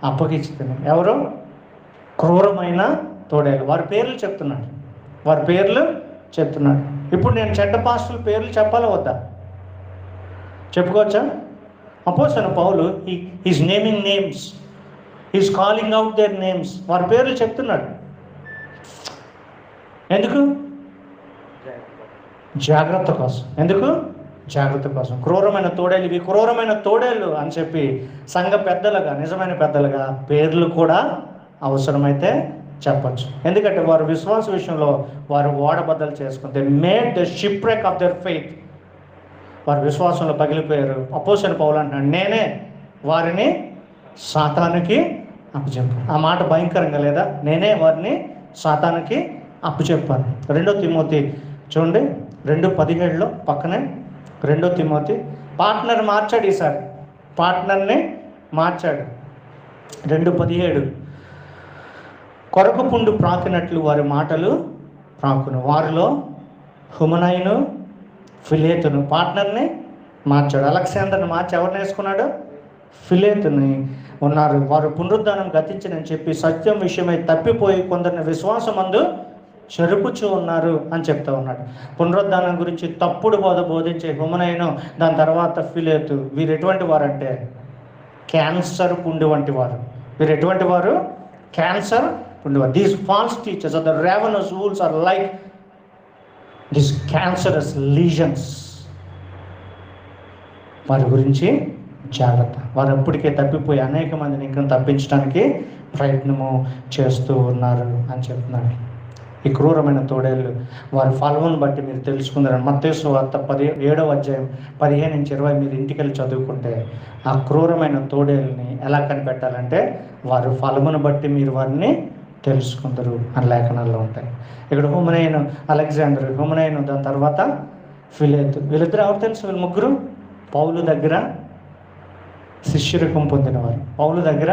[SPEAKER 1] అప్పగించుతుంది. ఎవరు? క్రూరమైన తోడేలు. వారి పేర్లు చెప్తున్నాడు, వారి పేర్లు చెప్తున్నాడు. ఇప్పుడు నేను చెడ్డ పాస్టర్ల పేర్లు చెప్పాలా వద్దా? చెప్పుకోవచ్చా? అపోస్తలుడైన పౌలు is naming names, is calling out their names. వారి పేర్లు చెప్తున్నాడు. ఎందుకు? జాగ్రత్త కోసం. ఎందుకు? జాగ్రత్త కోసం. క్రూరమైన తోడేలు, ఇవి క్రూరమైన తోడేళ్ళు అని చెప్పి సంఘ పెద్దలుగా, నిజమైన పెద్దలుగా పేర్లు కూడా అవసరమైతే చెప్పచ్చు. ఎందుకంటే వారు విశ్వాస విషయంలో వారు ఓడబద్దలు చేసుకుంటే made the ship break of their faith. వారు విశ్వాసంలో పగిలిపోయారు. అపోస్తలుడైన పౌలు అంటున్నాడు, నేనే వారిని సాతానుకి అప్పచెప్పాను. ఆ మాట భయంకరంగా లేదా? నేనే వారిని సాతానుకి అప్పచెప్పాను. 2 తిమోతి చూడండి, 2:17 పక్కనే 2 తిమోతి. పార్ట్నర్ మార్చాడు, ఈసారి పార్ట్నర్ని మార్చాడు. 2:17 కొరకు పుండు ప్రాకినట్లు వారి మాటలు ప్రాకును. వారిలో హుమనైను ఫిలేతును పార్ట్నర్ని మార్చాడు. అలెగ్జాండర్ని మార్చి ఎవరిని వేసుకున్నాడు? ఫిలేతుని ఉన్నారు. వారు పునరుద్ధానం గతించనని చెప్పి సత్యం విషయమై తప్పిపోయి కొందరిని విశ్వాసమందు చెరుపుచూ ఉన్నారు అని చెప్తా ఉన్నాడు. పునరుద్ధానం గురించి తప్పుడు బోధించే హుమనైను, దాని తర్వాత ఫిలేతు, వీరు ఎటువంటి వారంటే క్యాన్సర్ పుండు వంటి వారు. వీరు ఎటువంటి వారు? క్యాన్సర్ పుండు వారు. These false teachers are the ravenous wolves are like these cancerous lesions. వారి గురించి జాగ్రత్త. వారు అప్పటికే తప్పిపోయి అనేక మందిని ఇంకా తప్పించడానికి ప్రయత్నము చేస్తూ ఉన్నారు అని చెప్తున్నాడు. ఈ క్రూరమైన తోడేళ్ళు వారి ఫలమును బట్టి మీరు తెలుసుకుందరని మత్తయి సువార్త 17వ అధ్యాయం 15-20 మీరు ఇంటికి వెళ్ళి చదువుకుంటే ఆ క్రూరమైన తోడేళ్ళని ఎలా కనిపెట్టాలంటే వారి ఫలమును బట్టి మీరు వారిని తెలుసుకుందరు అని లేఖనాల్లో ఉంటాయి. ఇక్కడ హుమనైను అలెగ్జాండర్, హుమనైను దాని తర్వాత ఫిలేతు. వీళ్ళిద్దరు ఎవరు తెలుసు? వీళ్ళు ముగ్గురు పౌలు దగ్గర శిష్యరూపం పొందినవారు. పౌలు దగ్గర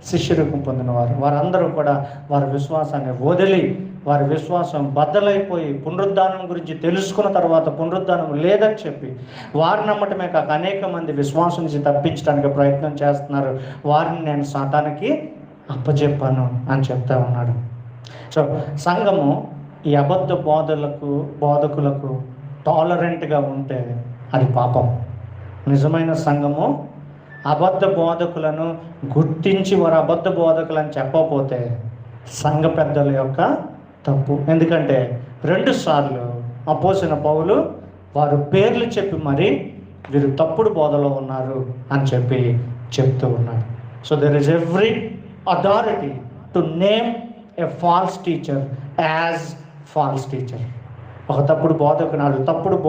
[SPEAKER 1] శిష్యరూపం పొందినవారు. వారందరూ కూడా వారి విశ్వాసాన్ని వదిలి, వారి విశ్వాసం బద్దలైపోయి పునరుద్ధానం గురించి తెలుసుకున్న తర్వాత పునరుద్ధానం లేదని చెప్పి వారు నమ్మటమే కాక అనేక మంది విశ్వాసం నుంచి తప్పించడానికి ప్రయత్నం చేస్తున్నారు. వారిని నేను సాతానికి అప్పచెప్పాను అని చెప్తా ఉన్నాడు. సో సంఘము ఈ అబద్ధ బోధకులకు టాలరెంట్గా ఉంటే అది పాపం. నిజమైన సంఘము అబద్ధ బోధకులను గుర్తించి వారు అబద్ధ బోధకులని చెప్పకపోతే సంఘ పెద్దల యొక్క తప్పు. ఎందుకంటే 2 సార్లు అపోస్తలుడైన పౌలు వారు పేర్లు చెప్పి మరి వీరు తప్పుడు బోధలో ఉన్నారు అని చెప్పి చెప్తూ ఉన్నాడు. So there is every authority to name a false teacher as false teacher. ఒక తప్పుడు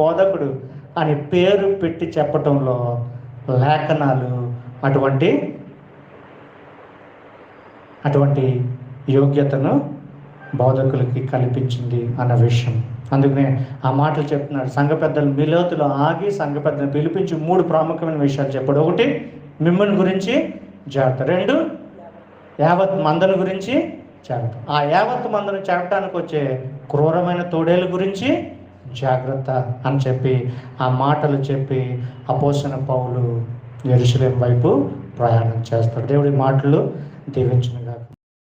[SPEAKER 1] బోధకుడు అని పేరు పెట్టి చెప్పటంలో లేఖనాలు అటువంటి యోగ్యతను బోధకులకి కల్పించింది అన్న విషయం. అందుకనే ఆ మాటలు చెప్తున్నాడు. సంఘ పెద్దలు మిలోతులో ఆగి సంఘ పెద్దలను పిలిపించి 3 ప్రాముఖ్యమైన విషయాలు చెప్పాడు. 1 మిమ్మల్ని గురించి జాగ్రత్త, 2 యావత్ మందను గురించి జాగ్రత్త, ఆ యావత్ మందను చేరటానికి వచ్చే క్రూరమైన తోడేళ్ళ గురించి జాగ్రత్త అని చెప్పి ఆ మాటలు చెప్పి అపోస్తలుడైన పౌలు యెరూషలేము వైపు ప్రయాణం చేస్తాడు. దేవుడి మాటలు దీవించును.